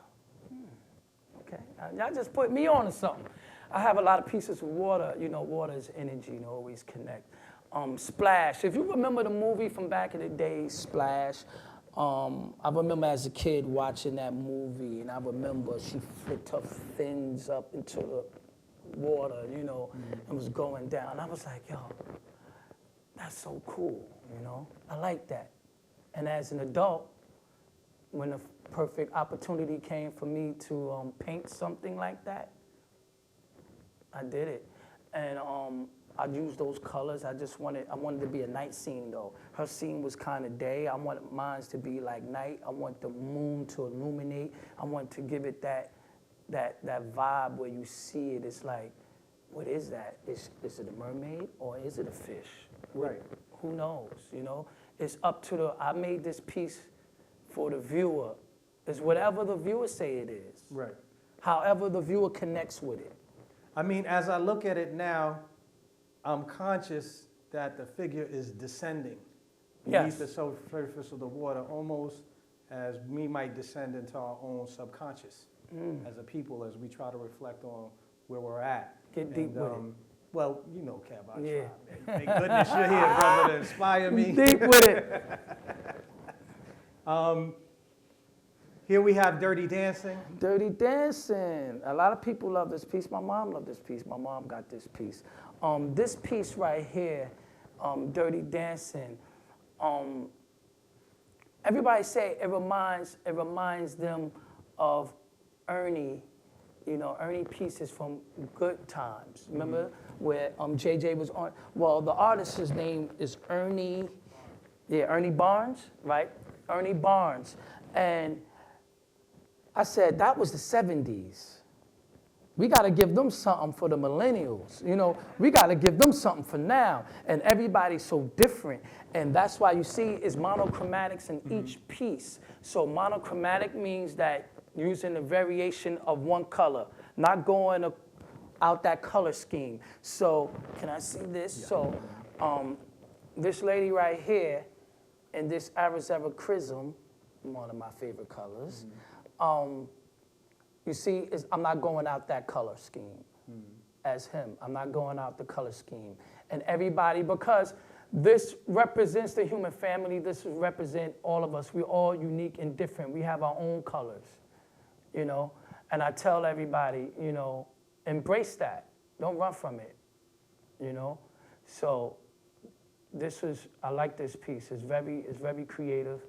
Okay. Y'all just put me on to something. I have a lot of pieces of water. You know, water is energy, you know, always connect. Splash. If you remember the movie from back in the day, Splash, I remember as a kid watching that movie, and I remember she flicked her fins up into the water, you know, and was going down. I was like, yo, that's so cool, you know? I like that. And as an adult, when the perfect opportunity came for me to paint something like that, I did it. And I used those colors. I wanted to be a night scene though. Her scene was kind of day. I wanted mine to be like night. I want the moon to illuminate. I want to give it that vibe where you see it. It's like, what is that? Is it a mermaid or is it a fish? Right. Who knows, you know? It's up to I made this piece for the viewer. It's whatever the viewer say it is. Right. However the viewer connects with it. I mean, as I look at it now, I'm conscious that the figure is descending beneath the surface of the water, almost as we might descend into our own subconscious as a people, as we try to reflect on where we're at. Get deep with it. Well, you know, Kev, I try. Thank goodness you're here, brother, to inspire me. Deep with it. Here we have Dirty Dancing. Dirty Dancing. A lot of people love this piece. My mom loved this piece. My mom got this piece. This piece right here, Dirty Dancing, everybody say it reminds them of Ernie You know, Ernie pieces from Good Times. Remember where JJ was on? Well, the artist's name is Ernie Barnes, right? Ernie Barnes. And I said, that was the 70s. We got to give them something for the millennials. You know, we got to give them something for now. And everybody's so different. And that's why you see it's monochromatics in each piece. So monochromatic means that using a variation of one color, not going out that color scheme. So can I see this? Yeah. So this lady right here in this Arizona Chrism, one of my favorite colors, you see, I'm not going out that color scheme as him. I'm not going out the color scheme. And everybody, because this represents the human family, this represents all of us. We're all unique and different. We have our own colors, you know. And I tell everybody, you know, embrace that. Don't run from it, you know. So I like this piece. It's very creative.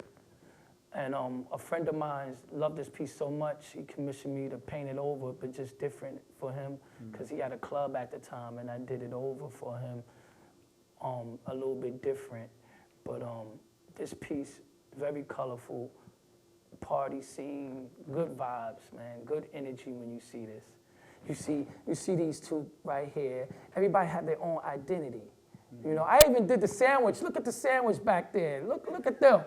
And a friend of mine loved this piece so much, he commissioned me to paint it over, but just different for him, because he had a club at the time, and I did it over for him, a little bit different. But this piece, very colorful, party scene, good vibes, man, good energy when you see this. You see these two right here. Everybody had their own identity. You know, I even did the sandwich. Look at the sandwich back there. Look at them.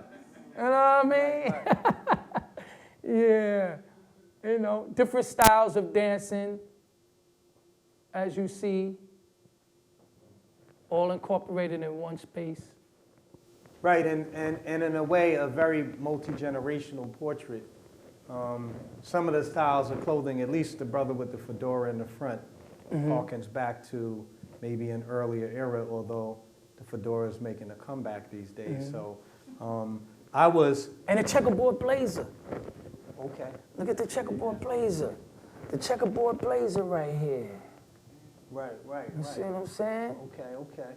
You know what I mean? Yeah. You know, different styles of dancing, as you see, all incorporated in one space. Right, and in a way, a very multi-generational portrait. Some of the styles of clothing, at least the brother with the fedora in the front, harkens back to maybe an earlier era, although the fedora is making a comeback these days. So And a checkerboard blazer. Okay. Look at the checkerboard blazer. The checkerboard blazer right here. Right. You see what I'm saying? Okay.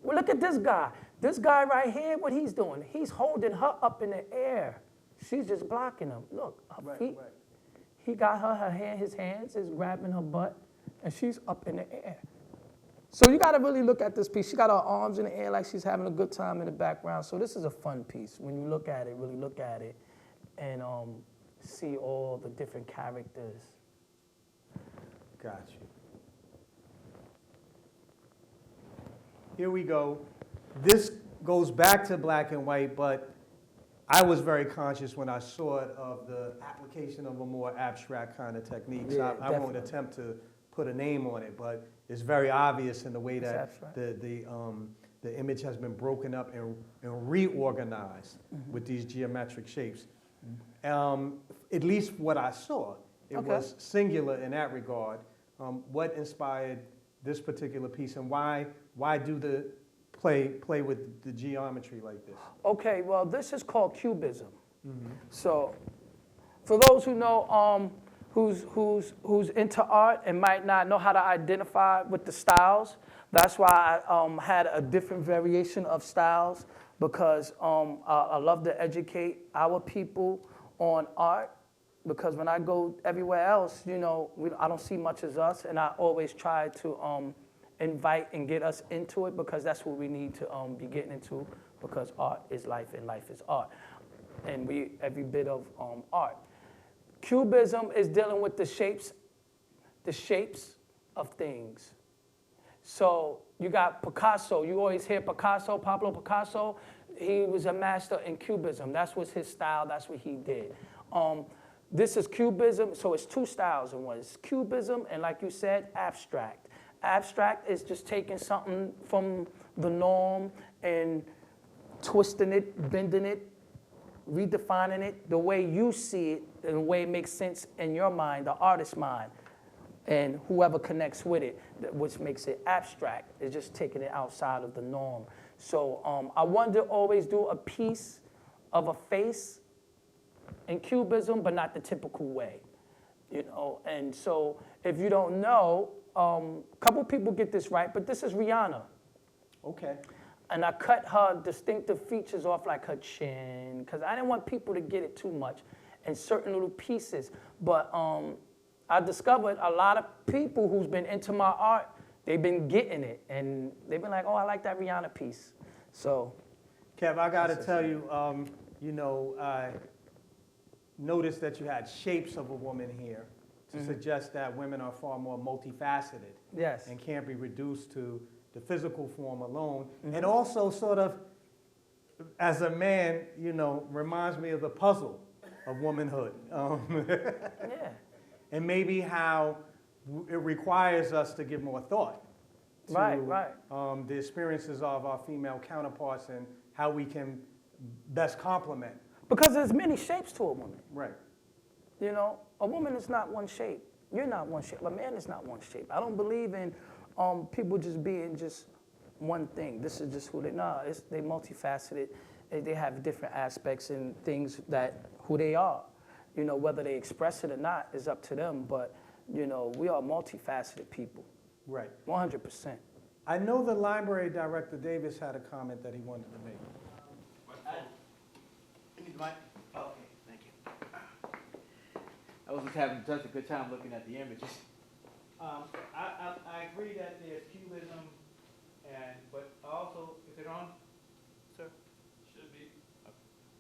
Well, look at this guy. This guy right here, what he's doing, he's holding her up in the air. She's just blocking him. Look, her feet. Right. He got his hands is grabbing her butt, and she's up in the air. So you got to really look at this piece. She got her arms in the air like she's having a good time in the background. So this is a fun piece. When you look at it, really look at it, and see all the different characters. Got you. Here we go. This goes back to black and white, but I was very conscious when I saw it of the application of a more abstract kind of technique. So I won't attempt to put a name on it, but it's very obvious in the way that the image has been broken up and reorganized with these geometric shapes. At least what I saw, it was singular in that regard. What inspired this particular piece, and why do the play with the geometry like this? Okay, well, this is called cubism. So, for those who know, who's into art and might not know how to identify with the styles, that's why I had a different variation of styles, because I love to educate our people on art, because when I go everywhere else, you know, I don't see much as us, and I always try to invite and get us into it, because that's what we need to be getting into, because art is life and life is art, and every bit of art. Cubism is dealing with the shapes of things. So you got Picasso. You always hear Picasso, Pablo Picasso. He was a master in Cubism. That was his style. That's what he did. This is Cubism. So it's two styles in one. It's Cubism and, like you said, abstract. Abstract is just taking something from the norm and twisting it, bending it, redefining it the way you see it, and the way it makes sense in your mind, the artist's mind, and whoever connects with it, which makes it abstract, is just taking it outside of the norm. So I wanted to always do a piece of a face in Cubism, but not the typical way, you know. And so if you don't know, a couple people get this right, but this is Rihanna. Okay. And I cut her distinctive features off, like her chin, because I didn't want people to get it too much in certain little pieces. But I discovered a lot of people who's been into my art, they've been getting it, and they've been like, oh, I like that Rihanna piece. So, Kev, I got to tell you, I noticed that you had shapes of a woman here to suggest that women are far more multifaceted. yes. And can't be reduced to the physical form alone. And also sort of, as a man, reminds me of the puzzle of womanhood. Yeah. And maybe how it requires us to give more thought to Right. the experiences of our female counterparts and how we can best complement. Because there's many shapes to a woman. Right. A woman is not one shape. You're not one shape. A man is not one shape. I don't believe in people just being just one thing. This is just who they are. They multifaceted. They have different aspects and things that who they are. Whether they express it or not is up to them. But we are multifaceted people. Right. 100%. I know the library director, Davis, had a comment that he wanted to make. You need the mic? Oh, okay, thank you. I was just having such a good time looking at the images. I agree that there's Cubism, but also, is it on, sir? Should be.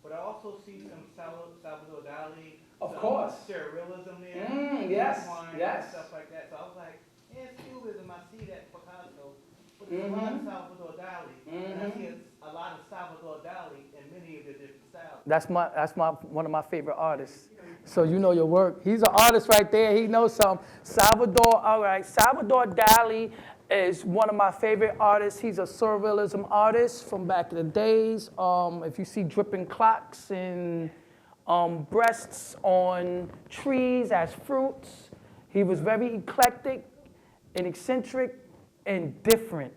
But I also see some Salvador Dali. Of some course. Surrealism there. Yes, Wine yes. And stuff like that. So I was like, yeah, it's Cubism. I see that Picasso. But there's a lot of Salvador Dali. And I see a lot of Salvador Dali in many of the different styles. That's one of my favorite artists. So you know your work. He's an artist right there. He knows some. All right. Salvador Dali is one of my favorite artists. He's a surrealism artist from back in the days. If you see dripping clocks and breasts on trees as fruits, he was very eclectic and eccentric and different.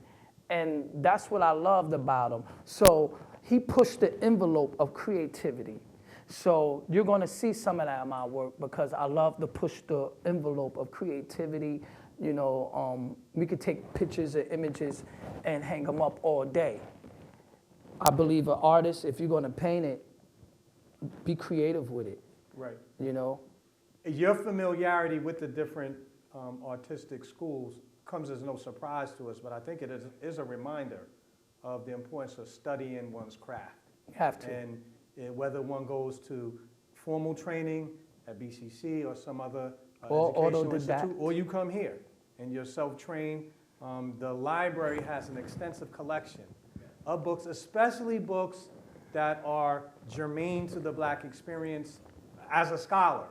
And that's what I loved about him. So he pushed the envelope of creativity. So you're going to see some of that in my work because I love to push the envelope of creativity. We could take pictures or images and hang them up all day. I believe an artist, if you're going to paint it, be creative with it. Right. Your familiarity with the different artistic schools comes as no surprise to us, but I think it is a reminder of the importance of studying one's craft. You have to. And whether one goes to formal training at BCC or some other educational institute, or you come here and you're self-trained, the library has an extensive collection of books, especially books that are germane to the Black experience as a scholar.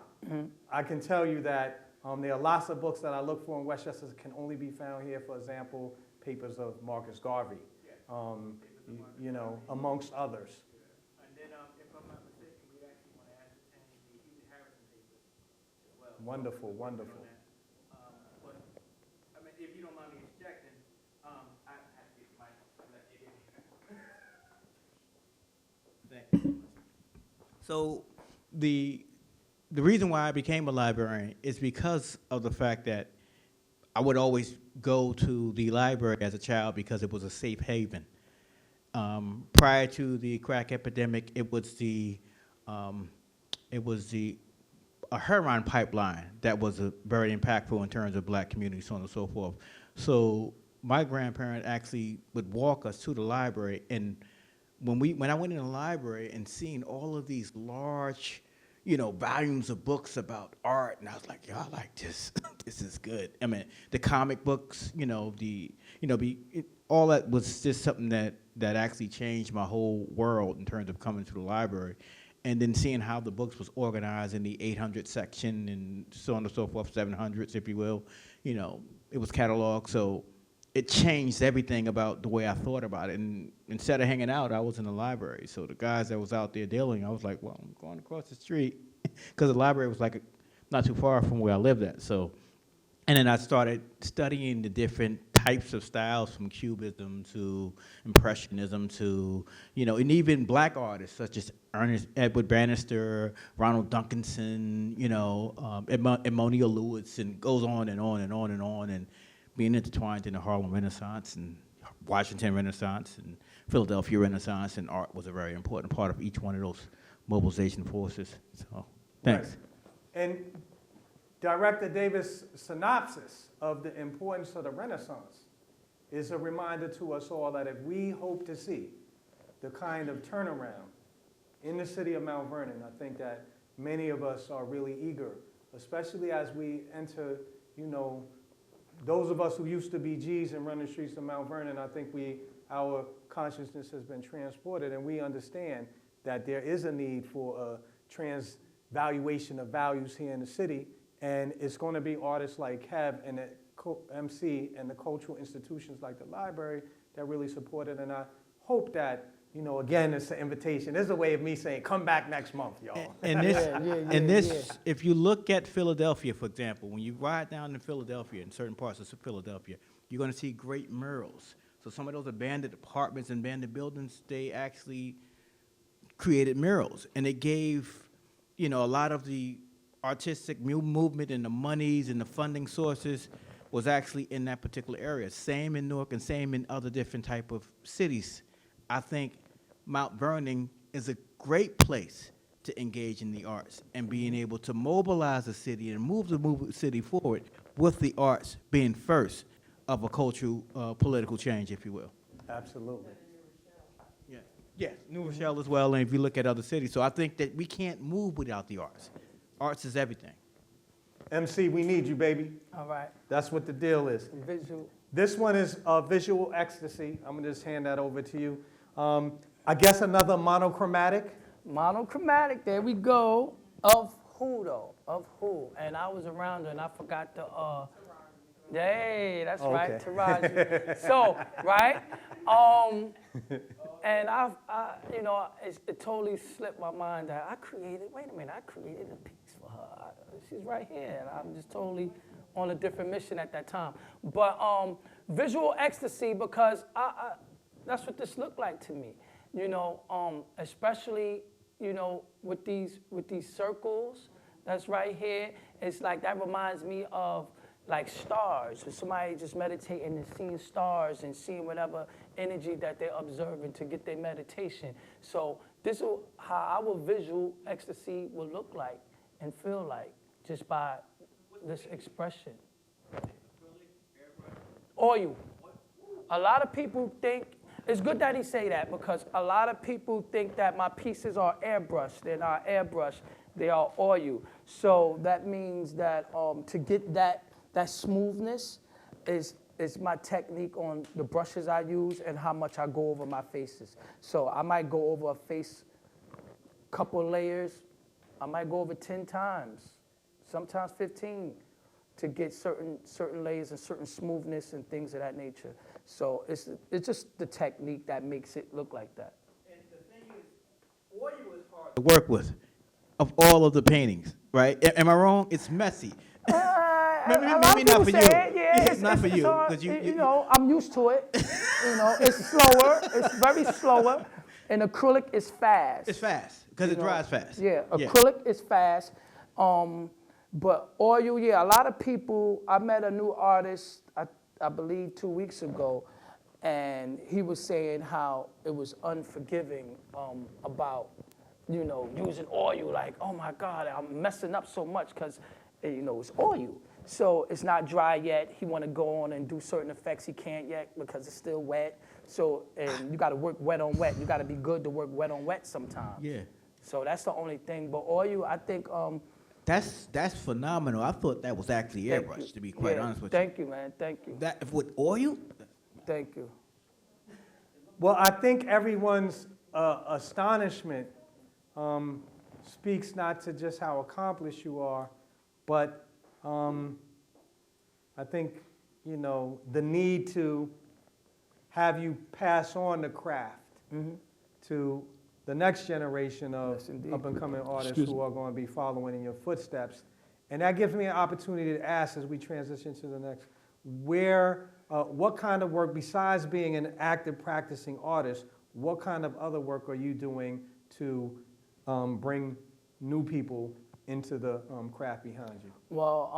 I can tell you that there are lots of books that I look for in Westchester that can only be found here. For example, papers of Marcus Garvey, amongst others. And then, if I'm not mistaken, we actually want to ascertain the Hugh Harrison papers as well. Wonderful, wonderful. But, if you don't mind me interjecting, I have to get the mic. Thank you. So, the reason why I became a librarian is because of the fact that I would always go to the library as a child because it was a safe haven. Prior to the crack epidemic, it was a heroin pipeline that was very impactful in terms of Black communities, so on and so forth. So my grandparent actually would walk us to the library, and when I went in the library and seeing all of these large, volumes of books about art, and I was like, I like this. This is good. The comic books, all that was just something that actually changed my whole world in terms of coming to the library, and then seeing how the books was organized in the 800 section and so on and so forth, 700s, if you will. It was cataloged, so it changed everything about the way I thought about it. And instead of hanging out, I was in the library. So the guys that was out there dealing, I was like, well, I'm going across the street, because the library was like not too far from where I lived at. So, and then I started studying the different types of styles, from Cubism to Impressionism to, and even Black artists such as Edward Bannister, Ronald Duncanson, Emmanuel Lewis, and goes on and on and on and on, and being intertwined in the Harlem Renaissance and Washington Renaissance and Philadelphia Renaissance, and art was a very important part of each one of those mobilization forces. So, thanks. Right. And Director Davis' synopsis of the importance of the Renaissance is a reminder to us all that if we hope to see the kind of turnaround in the city of Mount Vernon, I think that many of us are really eager, especially as we enter, those of us who used to be G's and run the streets of Mount Vernon, I think our consciousness has been transported, and we understand that there is a need for a transvaluation of values here in the city, and it's going to be artists like Kev and the MC and the cultural institutions like the library that really support it, and I hope that, again, it's an invitation. This is a way of me saying, come back next month, y'all. And this, if you look at Philadelphia, for example, when you ride down to Philadelphia, in certain parts of Philadelphia, you're going to see great murals. So some of those abandoned apartments and abandoned buildings, they actually created murals. And it gave, a lot of the artistic movement and the monies and the funding sources was actually in that particular area. Same in Newark and same in other different type of cities. I think Mount Vernon is a great place to engage in the arts and being able to mobilize the city and move the city forward with the arts being first of a cultural, political change, if you will. Absolutely. Yeah. Yes, New Rochelle as well, and if you look at other cities. So I think that we can't move without the arts. Arts is everything. MC, we need you, baby. All right. That's what the deal is. Visual. This one is Visual Ecstasy. I'm going to just hand that over to you. I guess another monochromatic. Monochromatic, there we go. Of who, though? Of who? And I was around her, and I forgot to, hey, that's right, Okay. Taraji. So, right? And it totally slipped my mind that I created a piece for her. She's right here, and I'm just totally on a different mission at that time. But Visual Ecstasy, because that's what this looked like to me. Especially, with these circles that's right here. It's like that reminds me of like stars. So somebody just meditating and seeing stars and seeing whatever energy that they're observing to get their meditation. So this is how our visual ecstasy will look like and feel like just by this expression. Oil. A lot of people think, it's good that he say that because a lot of people think that my pieces are airbrushed. They're not airbrushed, they are oil. So that means that to get that smoothness is my technique on the brushes I use and how much I go over my faces. So I might go over a face, couple layers, I might go over 10 times, sometimes 15, to get certain layers and certain smoothness and things of that nature. So it's just the technique that makes it look like that. And the thing is, oil is hard to work with of all of the paintings, right? Am I wrong? It's messy. Maybe not for you. Yeah, it's not for you. I'm used to it. It's slower. It's very slower. And acrylic is fast. It's fast because it dries fast. Yeah, acrylic is fast. But oil, a lot of people, I met a new artist, I believe 2 weeks ago, and he was saying how it was unforgiving about, using oil. Like, oh my God, I'm messing up so much because, it's oil. So it's not dry yet. He want to go on and do certain effects. He can't yet because it's still wet. So, and you got to work wet on wet. You got to be good to work wet on wet sometimes. Yeah. So that's the only thing. But oil, I think. That's phenomenal. I thought that was actually airbrushed, to be quite honest with you. Thank you, man. Thank you. That with oil? Thank you. Well, I think everyone's astonishment speaks not to just how accomplished you are, but I think, the need to have you pass on the craft to the next generation of up-and-coming artists who are going to be following in your footsteps. And that gives me an opportunity to ask as we transition to the next, what kind of work, besides being an active practicing artist, what kind of other work are you doing to bring new people into the craft behind you? Well,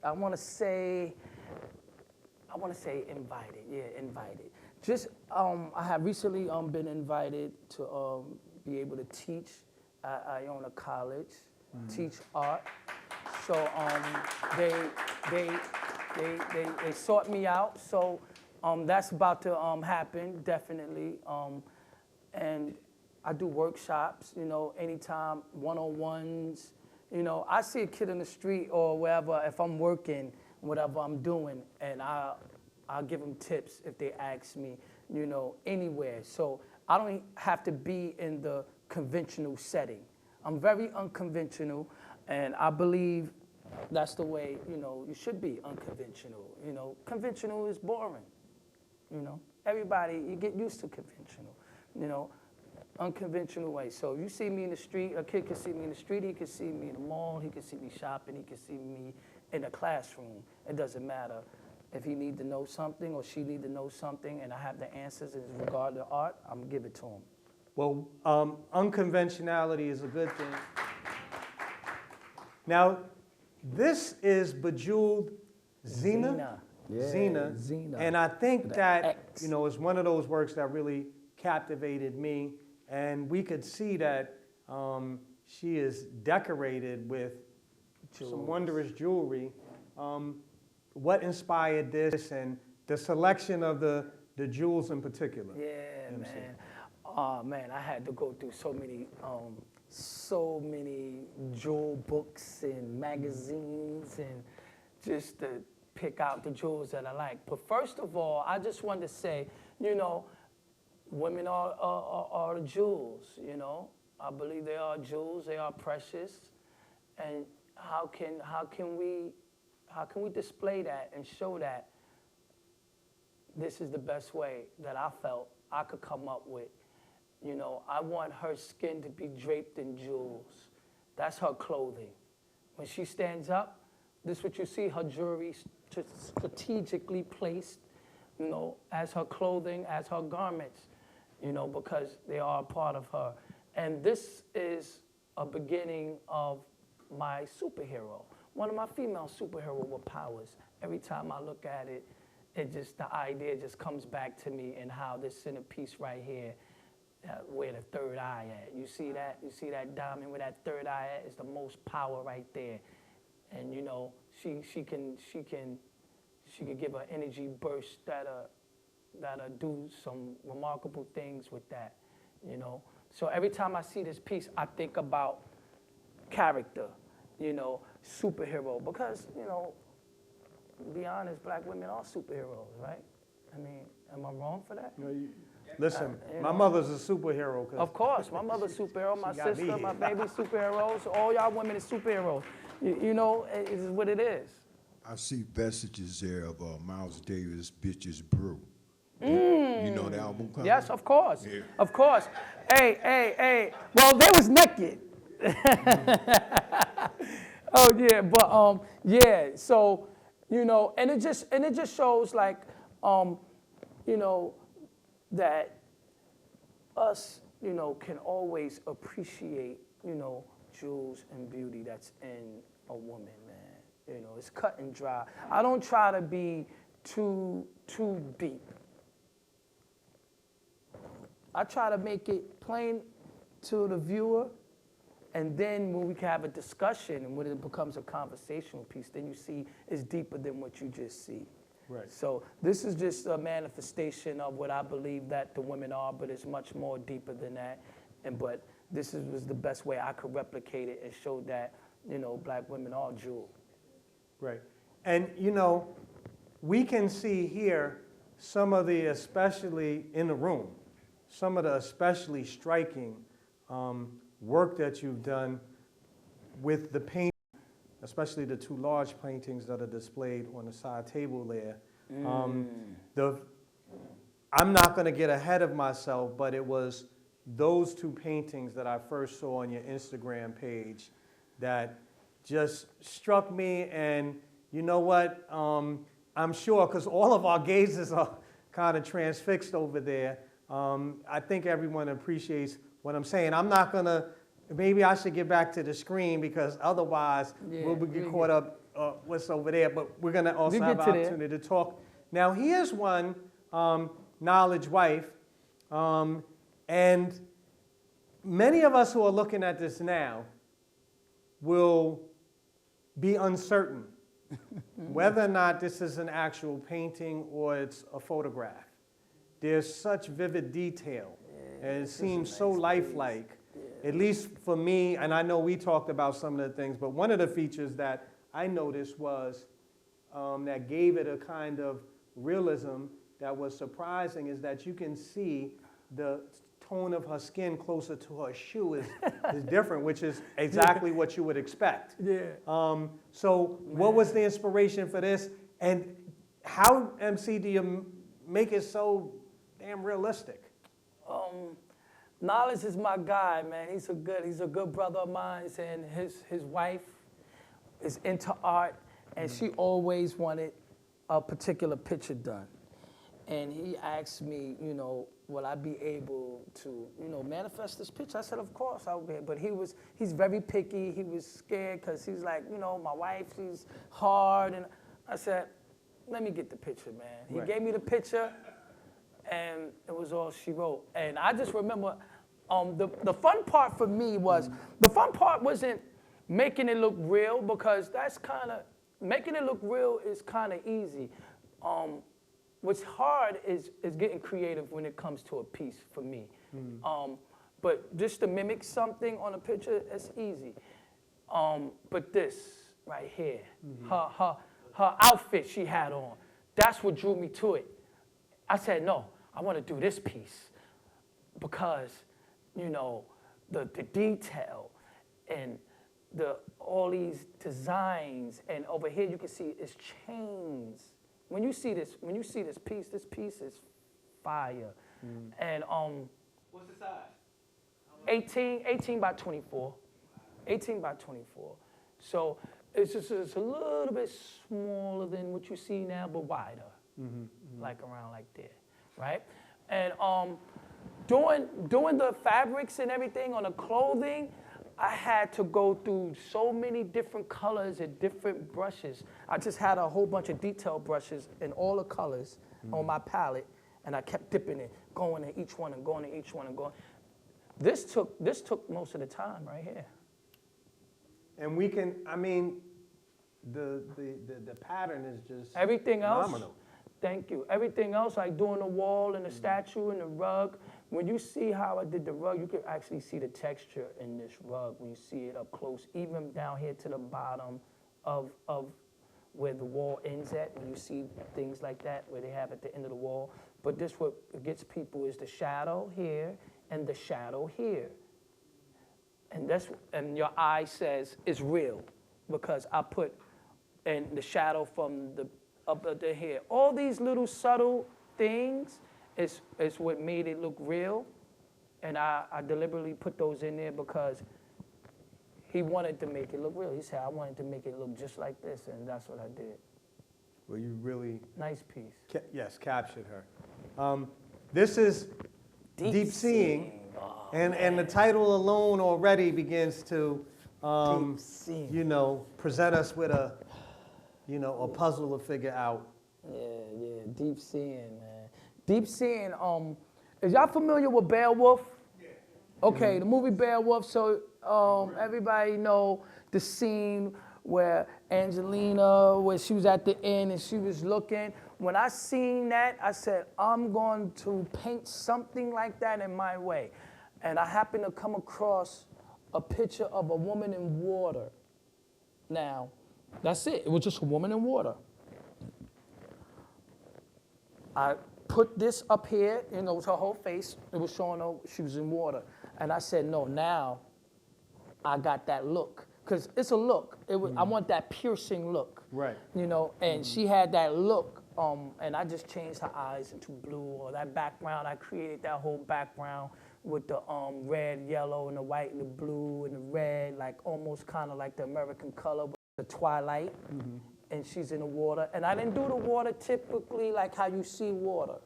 I want to say invited. Yeah, invited. I have recently been invited to be able to teach at Iona College, teach art. So they sought me out. So that's about to happen, definitely. And I do workshops, you know, anytime, one-on-ones. You know, I see a kid in the street or wherever, if I'm working, whatever I'm doing, and I'll give them tips if they ask me, you know, anywhere. So I don't have to be in the conventional setting. I'm very unconventional, and I believe that's the way, you know, you should be unconventional. You know, conventional is boring, you know. Everybody, you get used to conventional, you know. Unconventional way. So you see me in the street, a kid can see me in the street, he can see me in the mall, he can see me shopping, he can see me in the classroom. It doesn't matter if he need to know something or she need to know something and I have the answers in regard to art, I'm gonna give it to him. Well, unconventionality is a good thing. Now, this is Bejeweled Zena. Zena. Zena. And I think that, X. you know, is one of those works that really captivated me. And we could see that she is decorated with some wondrous jewelry. What inspired this and the selection of the jewels in particular? Yeah, man. Oh man, I had to go through so many jewel books and magazines and just to pick out the jewels that I like. But first of all, I just wanted to say, you know, women are the jewels, you know. I believe they are jewels, they are precious. And how can we display that and show that this is the best way that I felt I could come up with? You know, I want her skin to be draped in jewels. That's her clothing. When she stands up, this is what you see, her jewelry strategically placed, you know, as her clothing, as her garments, you know, because they are a part of her. And this is a beginning of my superhero, one of my female superhero with powers. Every time I look at it, the idea just comes back to me and how this centerpiece right here, where the third eye at. You see that? You see that diamond where that third eye at? Is the most power right there. And you know, she can give an energy burst that'll do some remarkable things with that, you know. So every time I see this piece, I think about character, you know, superhero, because, you know, to be honest, black women are superheroes, right? I mean, am I wrong for that? No, listen, my mother's a superhero. Of course, my mother's superhero, my sister, my baby superheroes, all y'all women are superheroes. You know, it is what it is. I see vestiges there of Miles Davis' Bitches Brew. You know the album cover? Yes, of course. Yeah. Of course. Hey. Well, they was naked. Oh yeah, but yeah. So, you know, and it just shows like, you know, that us, you know, can always appreciate, you know, jewels and beauty that's in a woman, man. You know, it's cut and dry. I don't try to be too deep. I try to make it plain to the viewer, and then when we can have a discussion and when it becomes a conversational piece, then you see it's deeper than what you just see. Right. So this is just a manifestation of what I believe that the women are, but it's much more deeper than that. But this was the best way I could replicate it and show that, you know, black women are jewel. Right. And, you know, we can see here some of the, especially in the room, some of the especially striking work that you've done with the paint, especially the two large paintings that are displayed on the side table there. I'm not going to get ahead of myself, but it was those two paintings that I first saw on your Instagram page that just struck me. And you know what? I'm sure, because all of our gazes are kind of transfixed over there. I think everyone appreciates what I'm saying. I'm not going to, maybe I should get back to the screen because otherwise we'll get caught up what's over there. But we're going to also have an opportunity to talk. Now, here's one, Knowledge Wife. And many of us who are looking at this now will be uncertain whether or not this is an actual painting or it's a photograph. There's such vivid detail, and it seems so lifelike, at least for me, and I know we talked about some of the things, but one of the features that I noticed was that gave it a kind of realism that was surprising is that you can see the tone of her skin closer to her shoe is different, which is exactly what you would expect. Yeah. So what was the inspiration for this? And how, MC, do you make it so damn realistic? Knowledge is my guy, man. He's a good brother of mine, and his wife is into art, and she always wanted a particular picture done. And he asked me, you know, will I be able to, you know, manifest this picture? I said, of course I'll be. But he's very picky. He was scared because he's like, you know, my wife, she's hard. And I said, let me get the picture, man. He gave me the picture, and it was all she wrote. And I just remember the fun part for me was, the fun part wasn't making it look real, because that's kind of, making it look real is kind of easy. What's hard is getting creative when it comes to a piece for me. But just to mimic something on a picture, it's easy. But this right here, her outfit she had on, that's what drew me to it. I said, no, I want to do this piece because, you know, the detail and all these designs, and over here you can see it's chains. When you see this piece is fire. And What's the size? 18 by 24. 18 by 24. So it's a little bit smaller than what you see now, but wider. Like around like there, right? And doing the fabrics and everything on the clothing, I had to go through so many different colors and different brushes. I just had a whole bunch of detail brushes in all the colors on my palette, and I kept dipping it, going to each one and going to each one and going. This took most of the time right here. And we can, I mean, the pattern is just Everything else, phenomenal. thank you. Everything else, like doing the wall and the statue and the rug, when you see how I did the rug, you can actually see the texture in this rug when you see it up close, even down here to the bottom of where the wall ends at, when you see things like that, where they have at the end of the wall. But this, what gets people is the shadow here and the shadow here. And your eye says it's real, because I put in the shadow from the up to here. All these little subtle things is what made it look real, and I deliberately put those in there because he wanted to make it look real. He said, I wanted to make it look just like this, and that's what I did. Well, you really, Nice piece. yes, captured her. This is Deep Seeing, Oh, and the title alone already begins to, Deep Seeing. you know, present us with a puzzle to figure out. Yeah, Deep Seeing, man. Deep Seeing, is y'all familiar with Beowulf? Yeah. Okay, the movie Beowulf, so everybody know the scene where Angelina, where she was at the end and she was looking. When I seen that, I said, I'm going to paint something like that in my way. And I happened to come across a picture of a woman in water. Now, that's it. It was just a woman in water. I put this up here, you know, it was her whole face. It was showing her she was in water. And I said, no, now I got that look. Because it's a look. I want that piercing look. Right. You know, and she had that look, and I just changed her eyes into blue, or that background. I created that whole background with the red, yellow, and the white, and the blue, and the red, like almost kind of like the American color, the twilight. And she's in the water. And I didn't do the water typically like how you see water.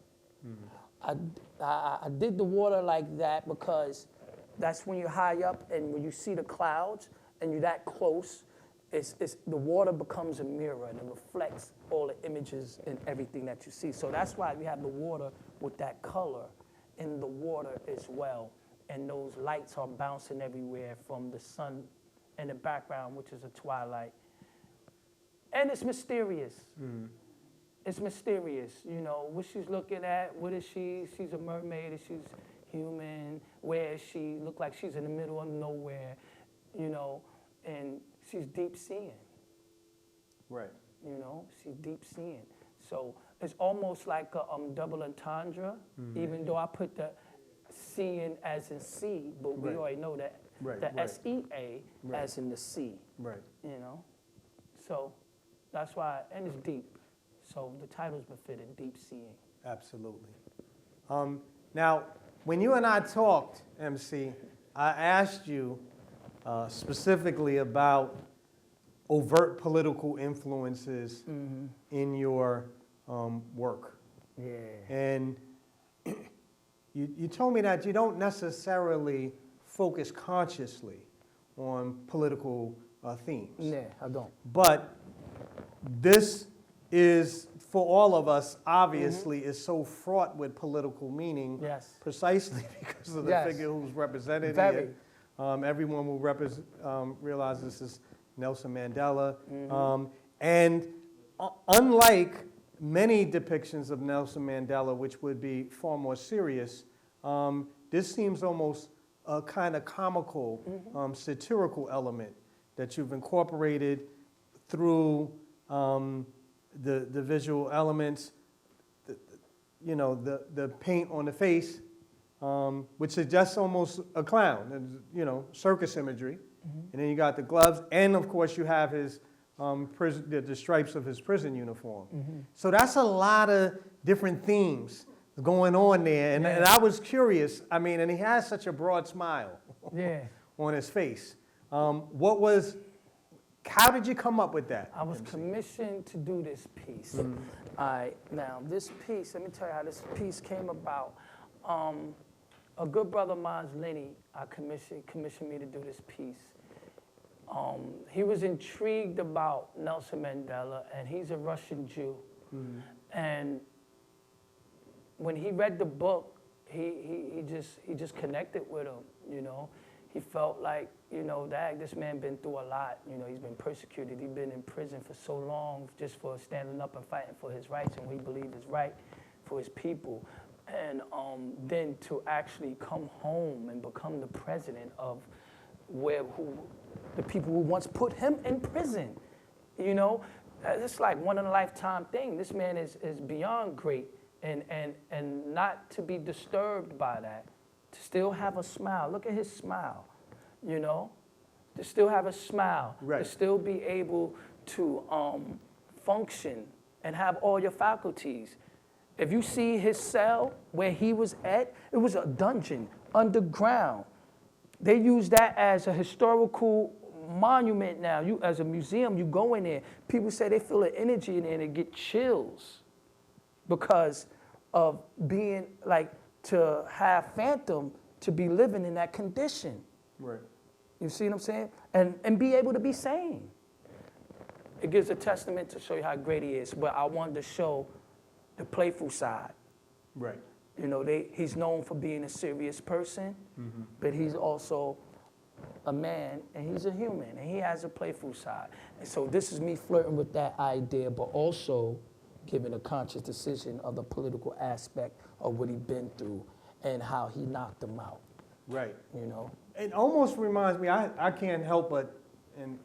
I did the water like that because that's when you're high up and when you see the clouds and you're that close, the water becomes a mirror and it reflects all the images and everything that you see. So that's why we have the water with that color in the water as well. and those lights are bouncing everywhere from the sun in the background, which is a twilight. And it's mysterious. It's mysterious, you know, what she's looking at, what is she? She's a mermaid, she's human, where is she? Look like she's in the middle of nowhere, you know, and she's deep seeing. Right. You know, she's deep seeing. So it's almost like a double entendre, even though I put the seeing as in see, but we already know that the S-E-A as in the sea. Right. You know? So that's why, and it's deep. So the title's befitting, Deep Seeing. Absolutely. Now, when you and I talked, MC, I asked you specifically about overt political influences in your work. Yeah. And you told me that you don't necessarily focus consciously on political themes. Yeah, I don't. But this is, for all of us, obviously, is so fraught with political meaning. Yes. Precisely because of the figure who's represented Very. here. Everyone will realize this is Nelson Mandela. And unlike many depictions of Nelson Mandela, which would be far more serious, this seems almost a kind of comical, satirical element that you've incorporated through the visual elements, the paint on the face, which suggests almost a clown, circus imagery. And then you got the gloves, and of course you have his the stripes of his prison uniform. So that's a lot of different themes going on there. And I was curious, and he has such a broad smile on his face. How did you come up with that? I was commissioned to do this piece. All right, now this piece, let me tell you how this piece came about. A good brother of mine, Lenny, commissioned me to do this piece. He was intrigued about Nelson Mandela, and he's a Russian Jew. And when he read the book, he just connected with him, He felt like, this man been through a lot. He's been persecuted. He's been in prison for so long just for standing up and fighting for his rights and what he believed is right for his people. And then to actually come home and become the president of the people who once put him in prison, it's like one in a lifetime thing. This man is beyond great, and not to be disturbed by that, to still have a smile. Look at his smile, to still have a smile, to still be able to function and have all your faculties. If you see his cell where he was at, it was a dungeon underground. They use that as a historical monument now. You, as a museum, you go in there. People say they feel the energy in there and they get chills because of being to have Phantom to be living in that condition. Right. You see what I'm saying? And be able to be sane. It gives a testament to show you how great he is. But I wanted to show the playful side. Right. He's known for being a serious person, but he's also a man, and he's a human, and he has a playful side. And so this is me flirting with that idea, but also giving a conscious decision of the political aspect of what he's been through and how he knocked them out. Right. It almost reminds me, I can't help but, and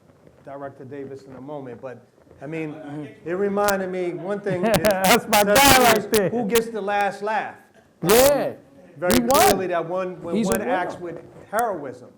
Director Davis in a moment, but it reminded me, one thing is, that's my guy right there. Who gets the last laugh? Yeah. Very clearly that when He's one a acts winner. with heroism,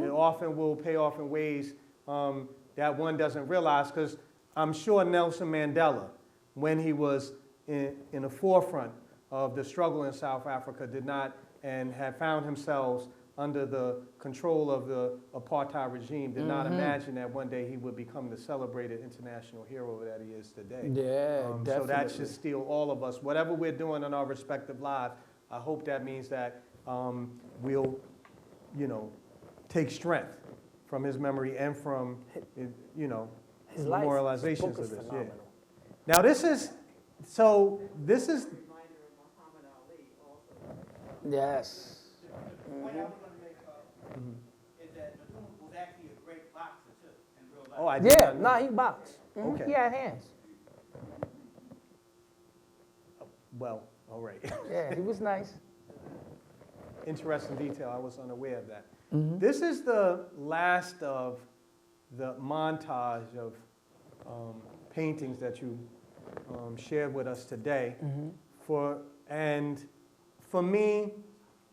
it often will pay off in ways that one doesn't realize, because I'm sure Nelson Mandela, when he was in the forefront of the struggle in South Africa, did not, and had found himself under the control of the apartheid regime, did not imagine that one day he would become the celebrated international hero that he is today. Yeah, definitely. So that should steal all of us. Whatever we're doing in our respective lives, I hope that means that we'll, take strength from his memory and from, his life, memorializations his book is of this. phenomenal. Now this is. Yes. is that Bethune was actually a great boxer too in real life. Oh, I did Yeah, not know. nah, he boxed. Okay. He had hands. Well, all right. Yeah, he was nice. Interesting detail. I was unaware of that. This is the last of the montage of paintings that you shared with us today. For me,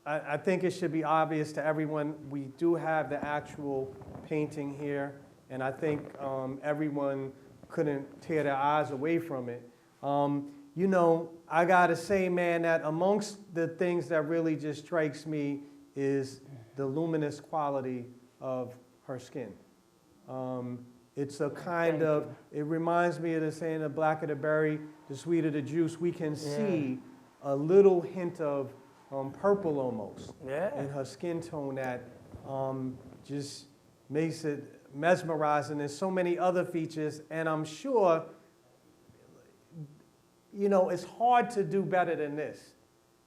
I think it should be obvious to everyone, we do have the actual painting here, and I think everyone couldn't tear their eyes away from it. You know, I gotta say, man, that amongst the things that really just strikes me is the luminous quality of her skin. It's a kind of, it reminds me of the saying, the blacker the berry, the sweeter the juice. We can see a little hint of purple almost in her skin tone that just makes it mesmerizing. There's so many other features, and I'm sure, you know, it's hard to do better than this,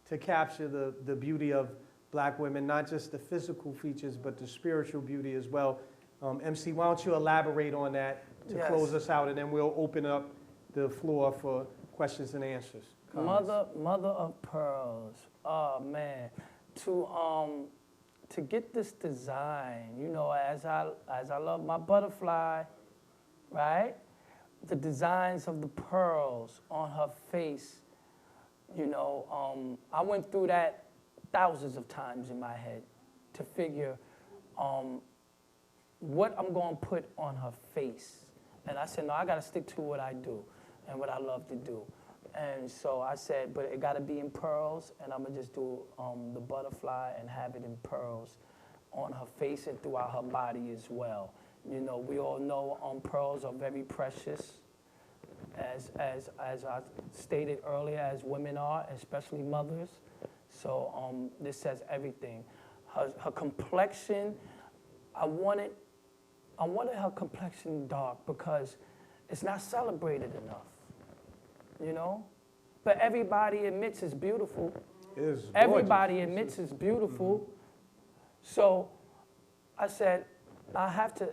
to capture the beauty of black women, not just the physical features, but the spiritual beauty as well. MC, why don't you elaborate on that to close us out, and then we'll open up the floor for questions and answers. Mother of pearls. Oh man, to get this design, you know, as I love my butterfly, right? The designs of the pearls on her face, you know, I went through that thousands of times in my head to figure what I'm going to put on her face. And I said, no, I got to stick to what I do and what I love to do. And so I said, but it got to be in pearls, and I'm going to just do the butterfly and have it in pearls on her face and throughout her body as well. You know, we all know pearls are very precious, as I stated earlier, as women are, especially mothers. So this says everything. Her complexion, I wanted her complexion dark because it's not celebrated enough, you know? But everybody admits it's beautiful. Everybody admits it's beautiful. So I said, I have to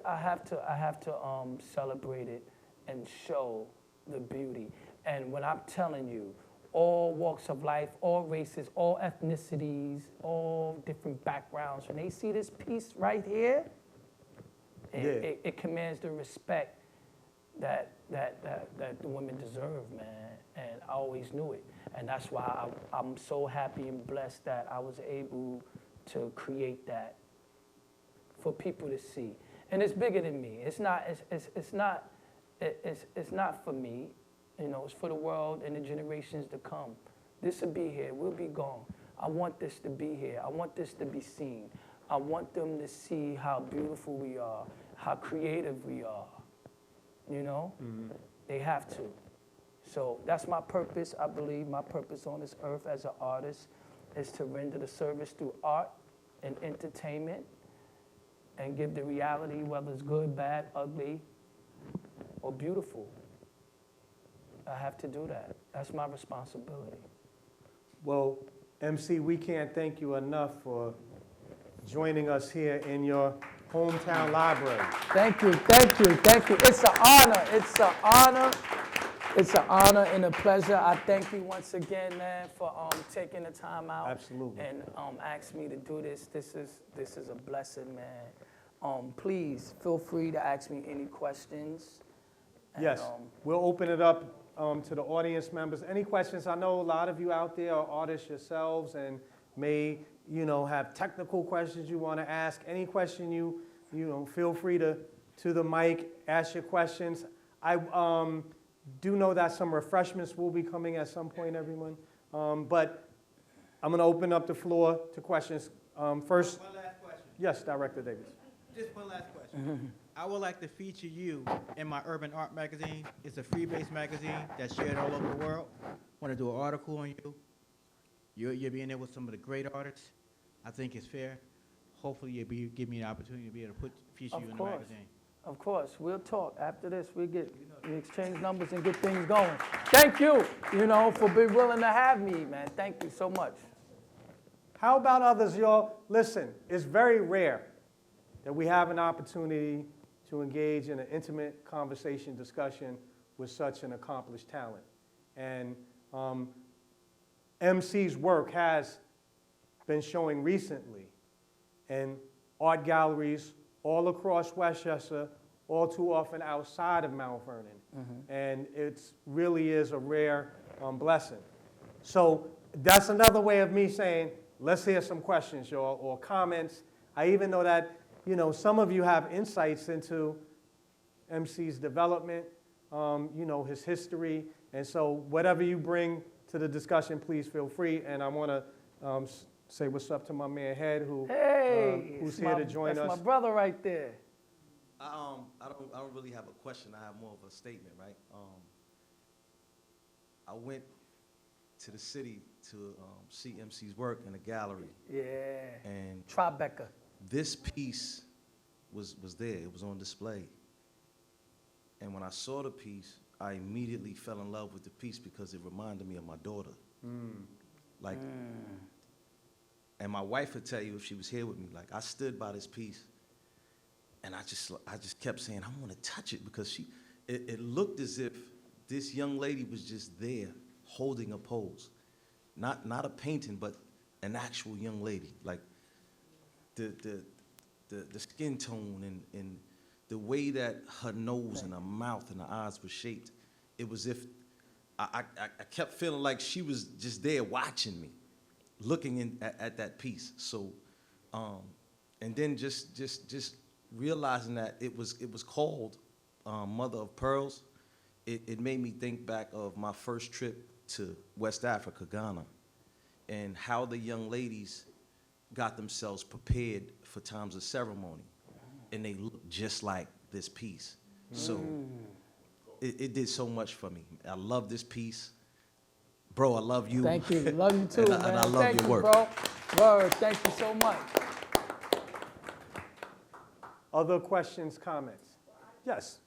celebrate it and show the beauty. And when I'm telling you, all walks of life, all races, all ethnicities, all different backgrounds, when they see this piece right here, it commands the respect that the women deserve, man. And I always knew it. And that's why I'm so happy and blessed that I was able to create that for people to see. And it's bigger than me. It's not for me. You know, it's for the world and the generations to come. This will be here. We'll be gone. I want this to be here. I want this to be seen. I want them to see how beautiful we are, how creative we are. You know? They have to. So that's my purpose. I believe my purpose on this earth as an artist is to render the service through art and entertainment and give the reality, whether it's good, bad, ugly, or beautiful. I have to do that. That's my responsibility. Well, MC, we can't thank you enough for joining us here in your hometown library. Thank you, thank you, thank you. It's an honor, it's an honor. It's an honor and a pleasure. I thank you once again, man, for taking the time out. Absolutely. And ask me to do this. This is a blessing, man. Please feel free to ask me any questions. And, Yes, we'll open it up to the audience members. Any questions? I know a lot of you out there are artists yourselves and may, you know, have technical questions you want to ask. Any question you know, feel free to the mic, ask your questions. I do know that some refreshments will be coming at some point, everyone. But I'm going to open up the floor to questions. First, One last question. yes, Director Davis. Just one last question. I would like to feature you in my Urban Art magazine. It's a free-based magazine that's shared all over the world. Want to do an article on you. You'll be in there with some of the great artists. I think it's fair. Hopefully you'll give me an opportunity to be able to feature you in the magazine. Of course, we'll talk. After this, we exchange numbers and get things going. Thank you, you know, for being willing to have me, man. Thank you so much. How about others, y'all? Listen, it's very rare that we have an opportunity to engage in an intimate conversation, discussion with such an accomplished talent. And MC's work has been showing recently in art galleries all across Westchester, all too often outside of Mount Vernon. And it really is a rare blessing. So that's another way of me saying, let's hear some questions, y'all, or comments. I even know that, you know, some of you have insights into MC's development, you know, his history. And so whatever you bring to the discussion, please feel free. And I want to say what's up to my man Head, who's here to join us. That's my brother right there. I don't really have a question. I have more of a statement, right? I went to the city to see MC's work in a gallery. Yeah. And Tribeca. this piece was there. It was on display. And when I saw the piece, I immediately fell in love with the piece because it reminded me of my daughter. Like, and my wife would tell you if she was here with me, like, I stood by this piece and I just kept saying, I want to touch it because it looked as if this young lady was just there holding a pose. Not a painting, but an actual young lady. Like the skin tone and the way that her nose and her mouth and her eyes were shaped. It was if I kept feeling like she was just there watching me, looking at that piece. So, and then just realizing that it was called Mother of Pearls. It made me think back of my first trip to West Africa, Ghana, and how the young ladies got themselves prepared for times of ceremony, and they looked just like this piece. So it did so much for me. I love this piece. Bro, I love you. Thank you. Love you too, man. And I love Thank your you, work. bro. Word. Thank you so much. Other questions, comments? Yes.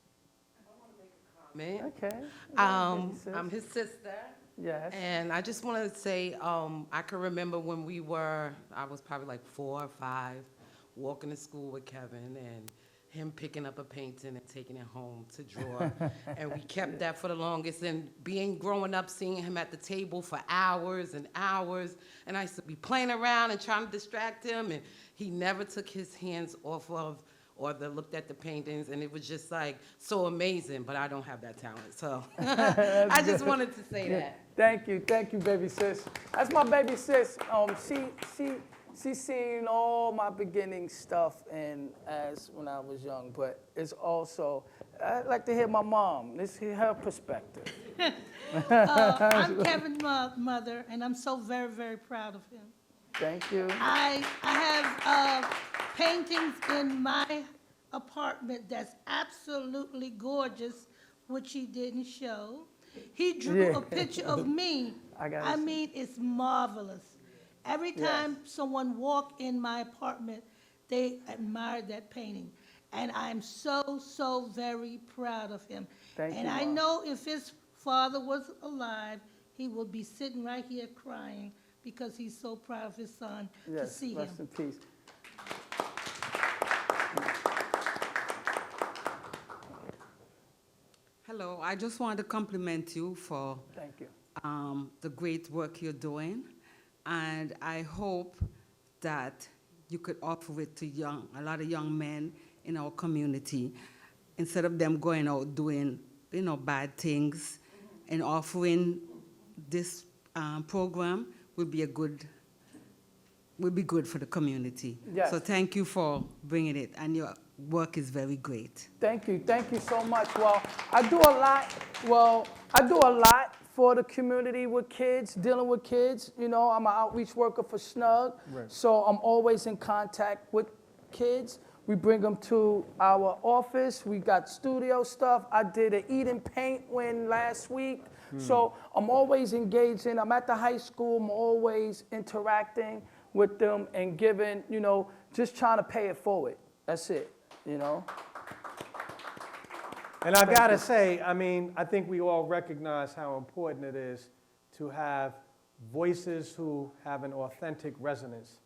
Man. Okay. I'm his sister. Yes. And I just wanted to say, I can remember when I was probably like 4 or 5, walking to school with Kevin and him picking up a painting and taking it home to draw. And we kept that for the longest. And growing up, seeing him at the table for hours and hours. And I used to be playing around and trying to distract him. And he never took his hands off of or looked at the paintings, and it was just like so amazing, but I don't have that talent, so I just wanted to say that. Thank you, baby sis. That's my baby sis. She's seen all my beginning stuff and as when I was young, but it's also I'd like to hear my mom. Let's hear her perspective. I'm Kevin's mother, and I'm so very, very proud of him. Thank you. I have paintings in my apartment that's absolutely gorgeous, which he didn't show. He drew a picture of me. I mean, it's marvelous. Every time someone walked in my apartment, they admired that painting. And I'm so, so very proud of him. Thank and you, I Mom. know if his father was alive, he would be sitting right here crying because he's so proud of his son to see him. Rest in peace. Hello, I just wanted to compliment you for Thank you. the great work you're doing, and I hope that you could offer it to a lot of young men in our community, instead of them going out doing, bad things, and offering this program would be good for the community. Yes. So thank you for bringing it, and your work is very great. Thank you so much. Well, I do a lot for the community with kids, dealing with kids. I'm an outreach worker for SNUG, so I'm always in contact with kids. We bring them to our office. We got studio stuff. I did an Eat and Paint win last week. So I'm always engaging. I'm at the high school. I'm always interacting with them and giving, just trying to pay it forward. That's it, And I gotta say, I think we all recognize how important it is to have voices who have an authentic resonance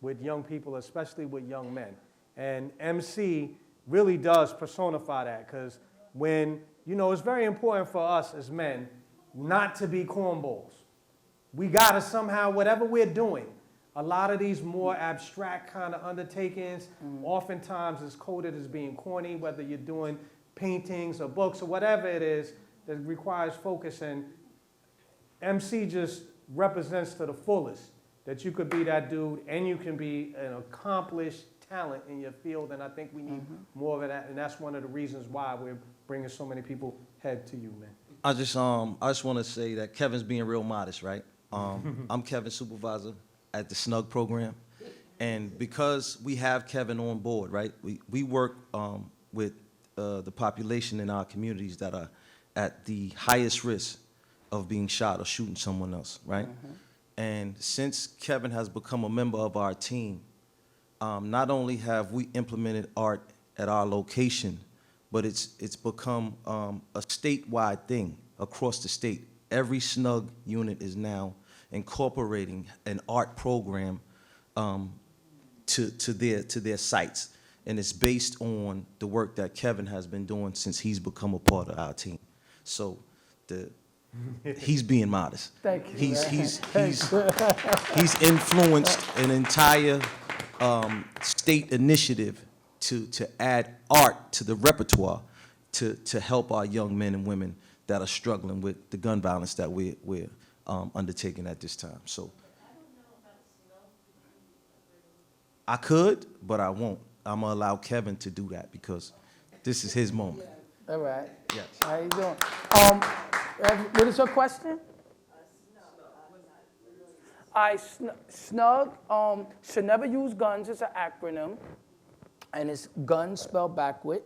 with young people, especially with young men. And MC really does personify that, because when, it's very important for us as men not to be cornballs. We gotta somehow, whatever we're doing, a lot of these more abstract kind of undertakings, oftentimes is coded as being corny, whether you're doing paintings or books or whatever it is that requires focus. And MC just represents to the fullest that you could be that dude and you can be an accomplished talent in your field. And I think we need more of that. And that's one of the reasons why we're bringing so many people head to you, man. I just want to say that Kevin's being real modest, right? I'm Kevin's supervisor at the SNUG program, and because we have Kevin on board, right? We work with the population in our communities that are at the highest risk of being shot or shooting someone else, right? And since Kevin has become a member of our team, not only have we implemented art at our location, but it's become a statewide thing across the state. Every SNUG unit is now incorporating an art program to their sites, and it's based on the work that Kevin has been doing since he's become a part of our team. So he's being modest. Thank you. He's influenced an entire state initiative to add art to the repertoire to help our young men and women that are struggling with the gun violence that we're undertaking at this time. So I could, but I won't. I'm gonna allow Kevin to do that because this is his moment. All right. Yes. How you doing? What is your question? SNUG should never use guns. It's an acronym, and it's guns spelled backward.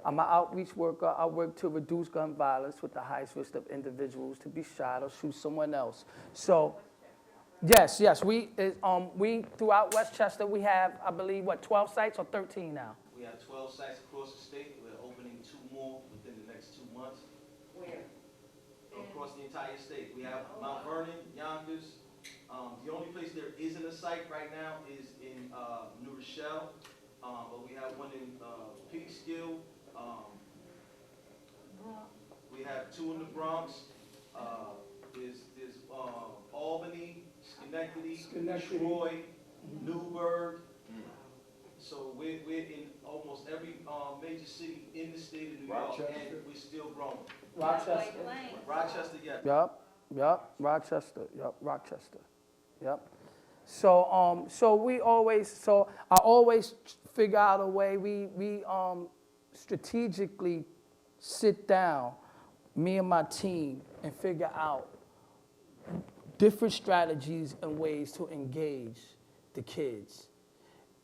I'm an outreach worker. I work to reduce gun violence with the highest risk of individuals to be shot or shoot someone else. So, yes, we throughout Westchester we have, I believe, 12 sites or 13 now. We have 12 sites across the state. We're opening 2 more within the next 2 months. Where? Across the entire state. We have Mount Vernon, Yonkers. The only place there isn't a site right now is in New Rochelle, but we have one in Peekskill. We have 2 in the Bronx. There's Albany, Schenectady, Troy, Newburgh. So we're in almost every major city in the state of New York, and we're still growing. Rochester. Rochester, yeah. Yep. Rochester. Yep. So I always figure out a way. We strategically sit down, me and my team, and figure out different strategies and ways to engage the kids.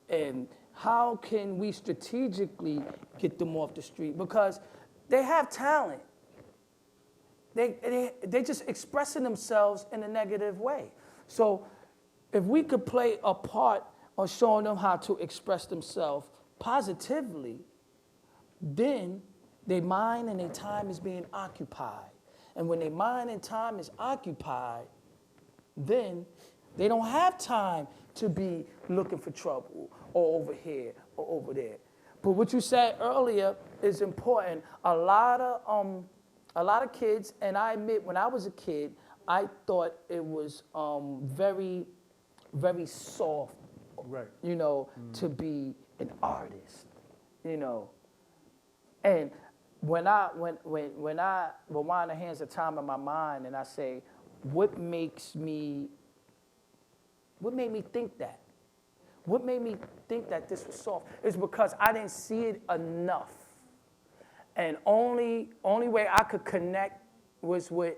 And how can we strategically get them off the street? Because they have talent. They just expressing themselves in a negative way. So if we could play a part of showing them how to express themselves positively, then their mind and their time is being occupied. And when their mind and time is occupied, then they don't have time to be looking for trouble or over here or over there. But what you said earlier is important. A lot of kids, and I admit when I was a kid, I thought it was very, very soft, Right. to be an artist, And when I rewind the hands of time in my mind and I say, what made me think that? What made me think that this was soft? It's because I didn't see it enough. And only way I could connect was with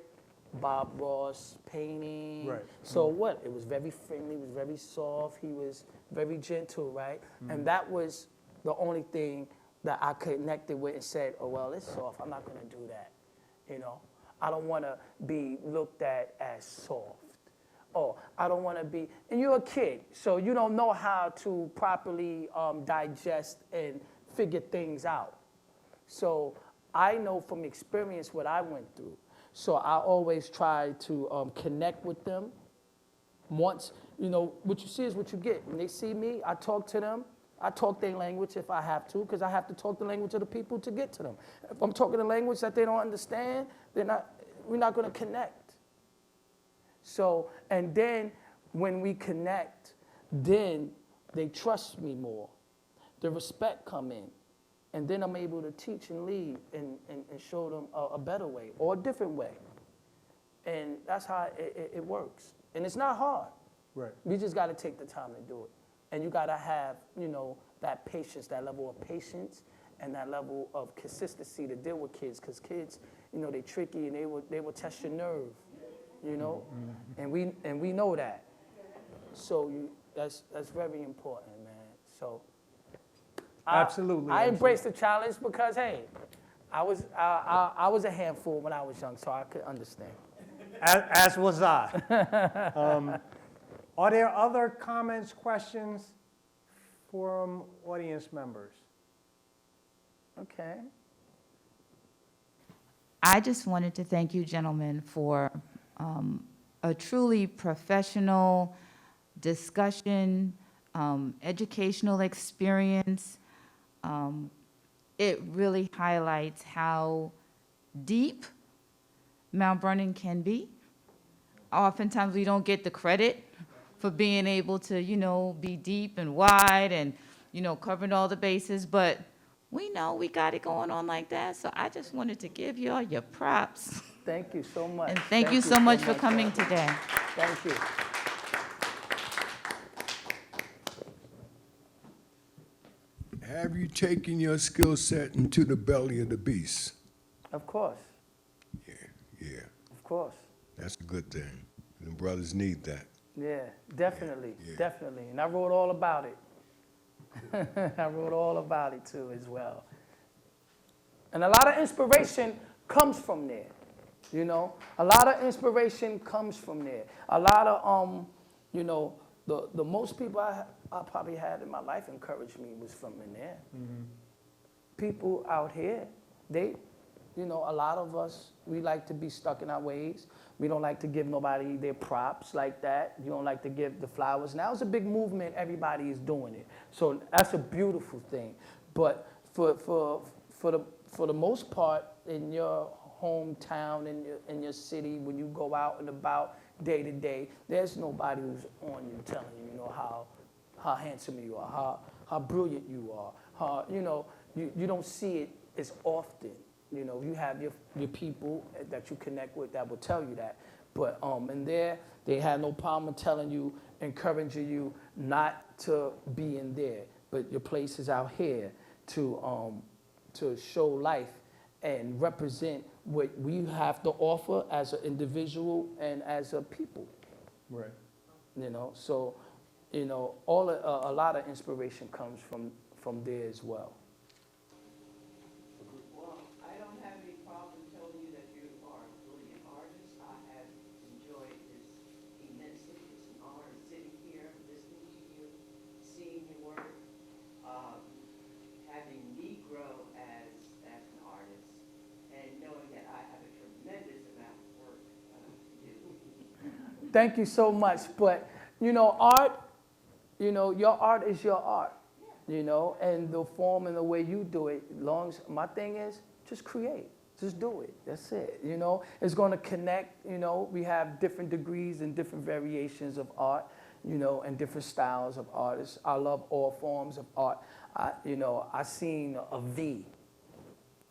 Bob Ross painting. Right. So what? It was very friendly, it was very soft, he was very gentle, right? And that was the only thing that I connected with and said, oh, well, it's soft, I'm not gonna do that, I don't wanna be looked at as soft. Or I don't wanna be, and you're a kid, so you don't know how to properly digest and figure things out. So I know from experience what I went through. So I always try to connect with them. Once, what you see is what you get. When they see me, I talk to them. I talk their language if I have to, because I have to talk the language of the people to get to them. If I'm talking the language that they don't understand, we're not going to connect. So, and then when we connect, then they trust me more. The respect come in. And then I'm able to teach and lead and show them a better way or a different way. And that's how it works. And it's not hard. Right. You just got to take the time to do it. And you got to have, that patience, that level of patience and that level of consistency to deal with kids. Because kids, they're tricky and they will test your nerve, Mm-hmm. And we know that. So that's very important, man. So Absolutely. I embraced the challenge because, hey, I was a handful when I was young, so I could understand. As was I. Are there other comments, questions from audience members? Okay. I just wanted to thank you, gentlemen, for a truly professional discussion, educational experience. It really highlights how deep Mount Vernon can be. Oftentimes we don't get the credit for being able to, be deep and wide and, covering all the bases, but we know we got it going on like that. So I just wanted to give you all your props. Thank you so much. And thank you so much for coming today. Thank you. Have you taken your skill set into the belly of the beast? Of course. Yeah, Of course. that's a good thing. The brothers need that. Yeah, definitely, Yeah. definitely. And I wrote all about it. I wrote all about it too as well. And a lot of inspiration comes from there, A lot of inspiration comes from there. A lot of, the most people I probably had in my life encouraged me was from in there. Mm-hmm. People out here, they, a lot of us, we like to be stuck in our ways. We don't like to give nobody their props like that. You don't like to give the flowers. Now it's a big movement. Everybody is doing it. So that's a beautiful thing. But for the most part, in your hometown, in your city, when you go out and about day to day, there's nobody who's on you telling you, how handsome you are, how brilliant you are. How, you don't see it as often. You have your people that you connect with that will tell you that. But in there, they have no problem telling you, encouraging you not to be in there. But your place is out here to show life and represent what we have to offer as an individual and as a people. Right. So, a lot of inspiration comes from there as well. Well, I don't have any problem telling you that you are a brilliant artist. I have enjoyed this immensely. It's an honor sitting here, listening to you, seeing your work, having me grow as an artist, and knowing that I have a tremendous amount of work to do. Thank you so much. But, art, your art is your art, and the form and the way you do it, my thing is just create. Just do it. That's it. It's going to connect. We have different degrees and different variations of art, and different styles of artists. I love all forms of art. I seen a V,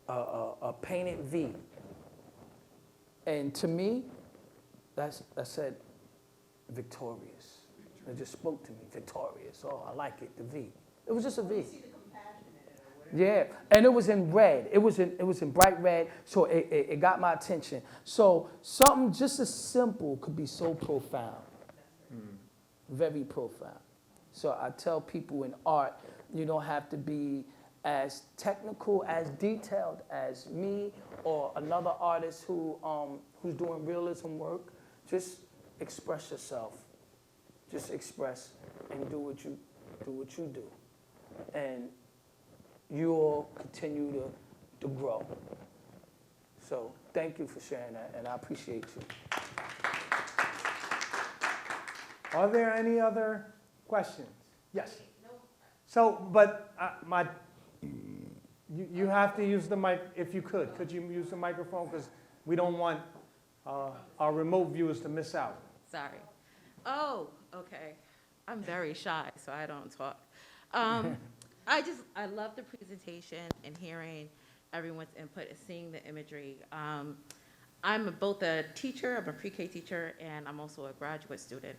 a painted V. And to me, that said victorious. It just spoke to me, victorious. Oh, I like it, the V. It was just a V. Yeah, and it was in red. It was in bright red, so it got my attention. So something just as simple could be so profound, very profound. So I tell people in art, you don't have to be as technical, as detailed as me or another artist who's doing realism work. Just express yourself. Just express and do what you do. And you'll continue to grow. So thank you for sharing that, and I appreciate you. Are there any other questions? Yes. So, but you have to use the mic if you could. Could you use the microphone? Because we don't want our remote viewers to miss out. Sorry. Oh, okay. I'm very shy, so I don't talk. I love the presentation and hearing everyone's input and seeing the imagery. I'm both a teacher, I'm a pre-K teacher, and I'm also a graduate student.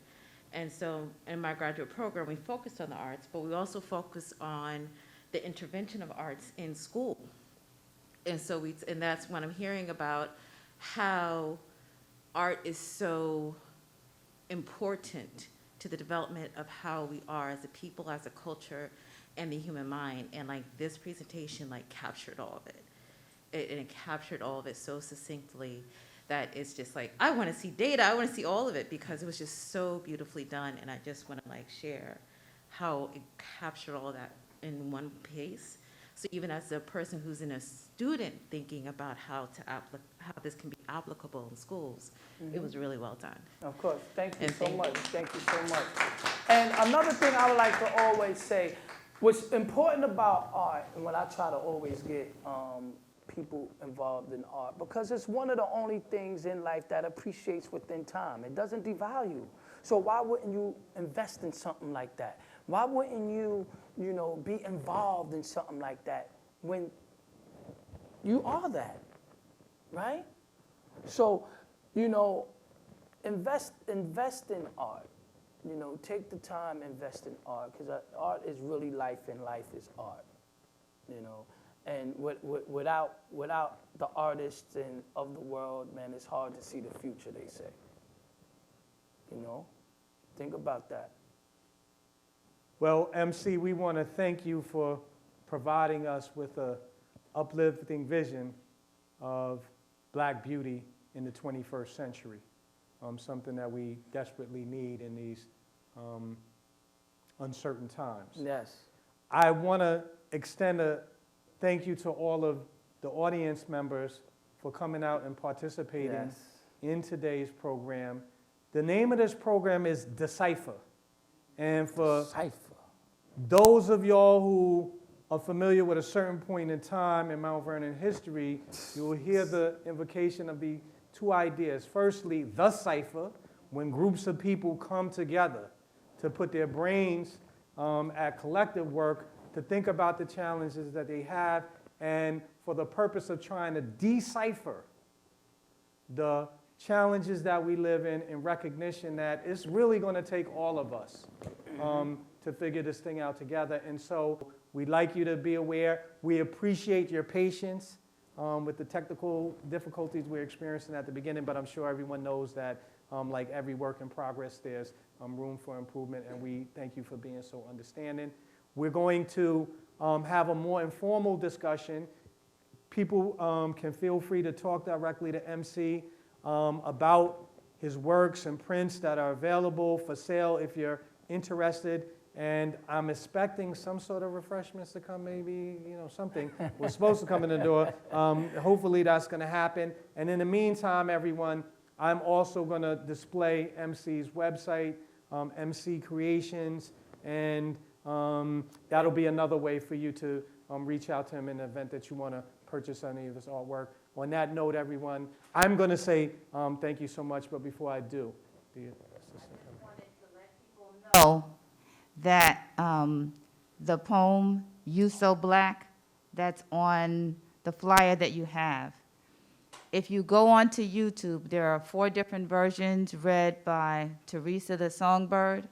And so in my graduate program, we focused on the arts, but we also focus on the intervention of arts in school. And so and that's when I'm hearing about how art is so important to the development of how we are as a people, as a culture, and the human mind. And like this presentation like captured all of it. It captured all of it so succinctly that it's just like, I want to see data, I want to see all of it, because it was just so beautifully done. And I just want to like share how it captured all of that in one piece. So even as a person who's a student thinking about how this can be applicable in schools, it was really well done. Of course. Thank you And so thank much. Thank you so much. And another thing I would like to always say, what's important about art, and what I try to always get people involved in art, because it's one of the only things in life that appreciates within time. It doesn't devalue. So why wouldn't you invest in something like that? Why wouldn't you, be involved in something like that when you are that, right? So, invest in art. Take the time, invest in art, because art is really life, and life is art. And without the artists of the world, man, it's hard to see the future, they say. Think about that. Well, MC, we want to thank you for providing us with an uplifting vision of Black beauty in the 21st century, something that we desperately need in these uncertain times. Yes. I want to extend a thank you to all of the audience members for coming out and participating in today's program. The name of this program is Decipher. And for those of y'all who are familiar with a certain point in time in Mount Vernon history, you will hear the invocation of the two ideas. Firstly, the cipher, when groups of people come together to put their brains at collective work to think about the challenges that they have, and for the purpose of trying to decipher the challenges that we live in recognition that it's really going to take all of us to figure this thing out together. And so we'd like you to be aware. We appreciate your patience with the technical difficulties we're experiencing at the beginning, but I'm sure everyone knows that like every work in progress, there's room for improvement, and we thank you for being so understanding. We're going to have a more informal discussion. People can feel free to talk directly to MC about his works and prints that are available for sale if you're interested. And I'm expecting some sort of refreshments to come, maybe, something was supposed to come in the door. Hopefully that's going to happen. And in the meantime, everyone, I'm also going to display MC's website, MC Creations, and that'll be another way for you to reach out to him in the event that you want to purchase any of his artwork. On that note, everyone, I'm going to say thank you so much, but before I do, the assistant. I just wanted to let people know that the poem, You So Black, that's on the flyer that you have. If you go onto YouTube, there are 4 different versions read by Teresa the Songbird,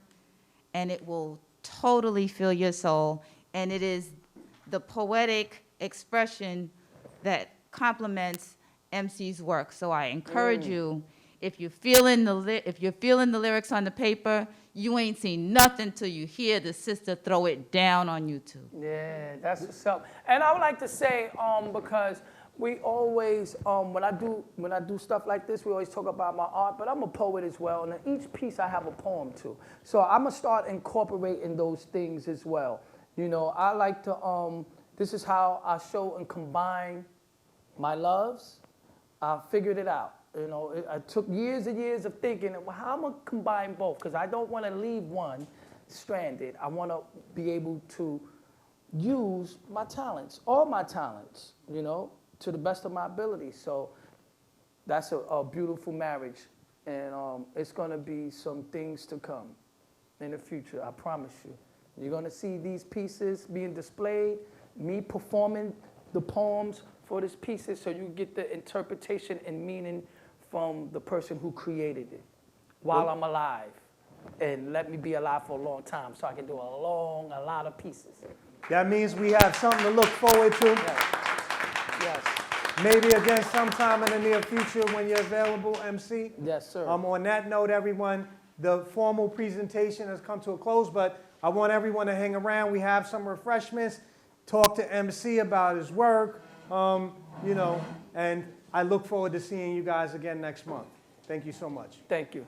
and it will totally fill your soul. And it is the poetic expression that complements MC's work. So I encourage you, if you're feeling the lyrics on the paper, you ain't seen nothing till you hear the sister throw it down on YouTube. Yeah, that's what's up. And I would like to say, because we always, when I do stuff like this, we always talk about my art, but I'm a poet as well, and in each piece I have a poem too. So I'm gonna start incorporating those things as well. I like to, this is how I show and combine my loves. I figured it out. I took years and years of thinking, well, how am I gonna combine both? Because I don't want to leave one stranded. I want to be able to use my talents, all my talents, you know, to the best of my ability. So that's a beautiful marriage. And it's going to be some things to come in the future, I promise you. You're going to see these pieces being displayed, me performing the poems for these pieces so you get the interpretation and meaning from the person who created it while I'm alive. And let me be alive for a long time so I can do a lot of pieces. That means we have something to look forward to. Yes. Maybe again sometime in the near future when you're available, MC. Yes, sir. On that note, everyone, the formal presentation has come to a close, but I want everyone to hang around. We have some refreshments. Talk to MC about his work, you know, and I look forward to seeing you guys again next month. Thank you so much. Thank you.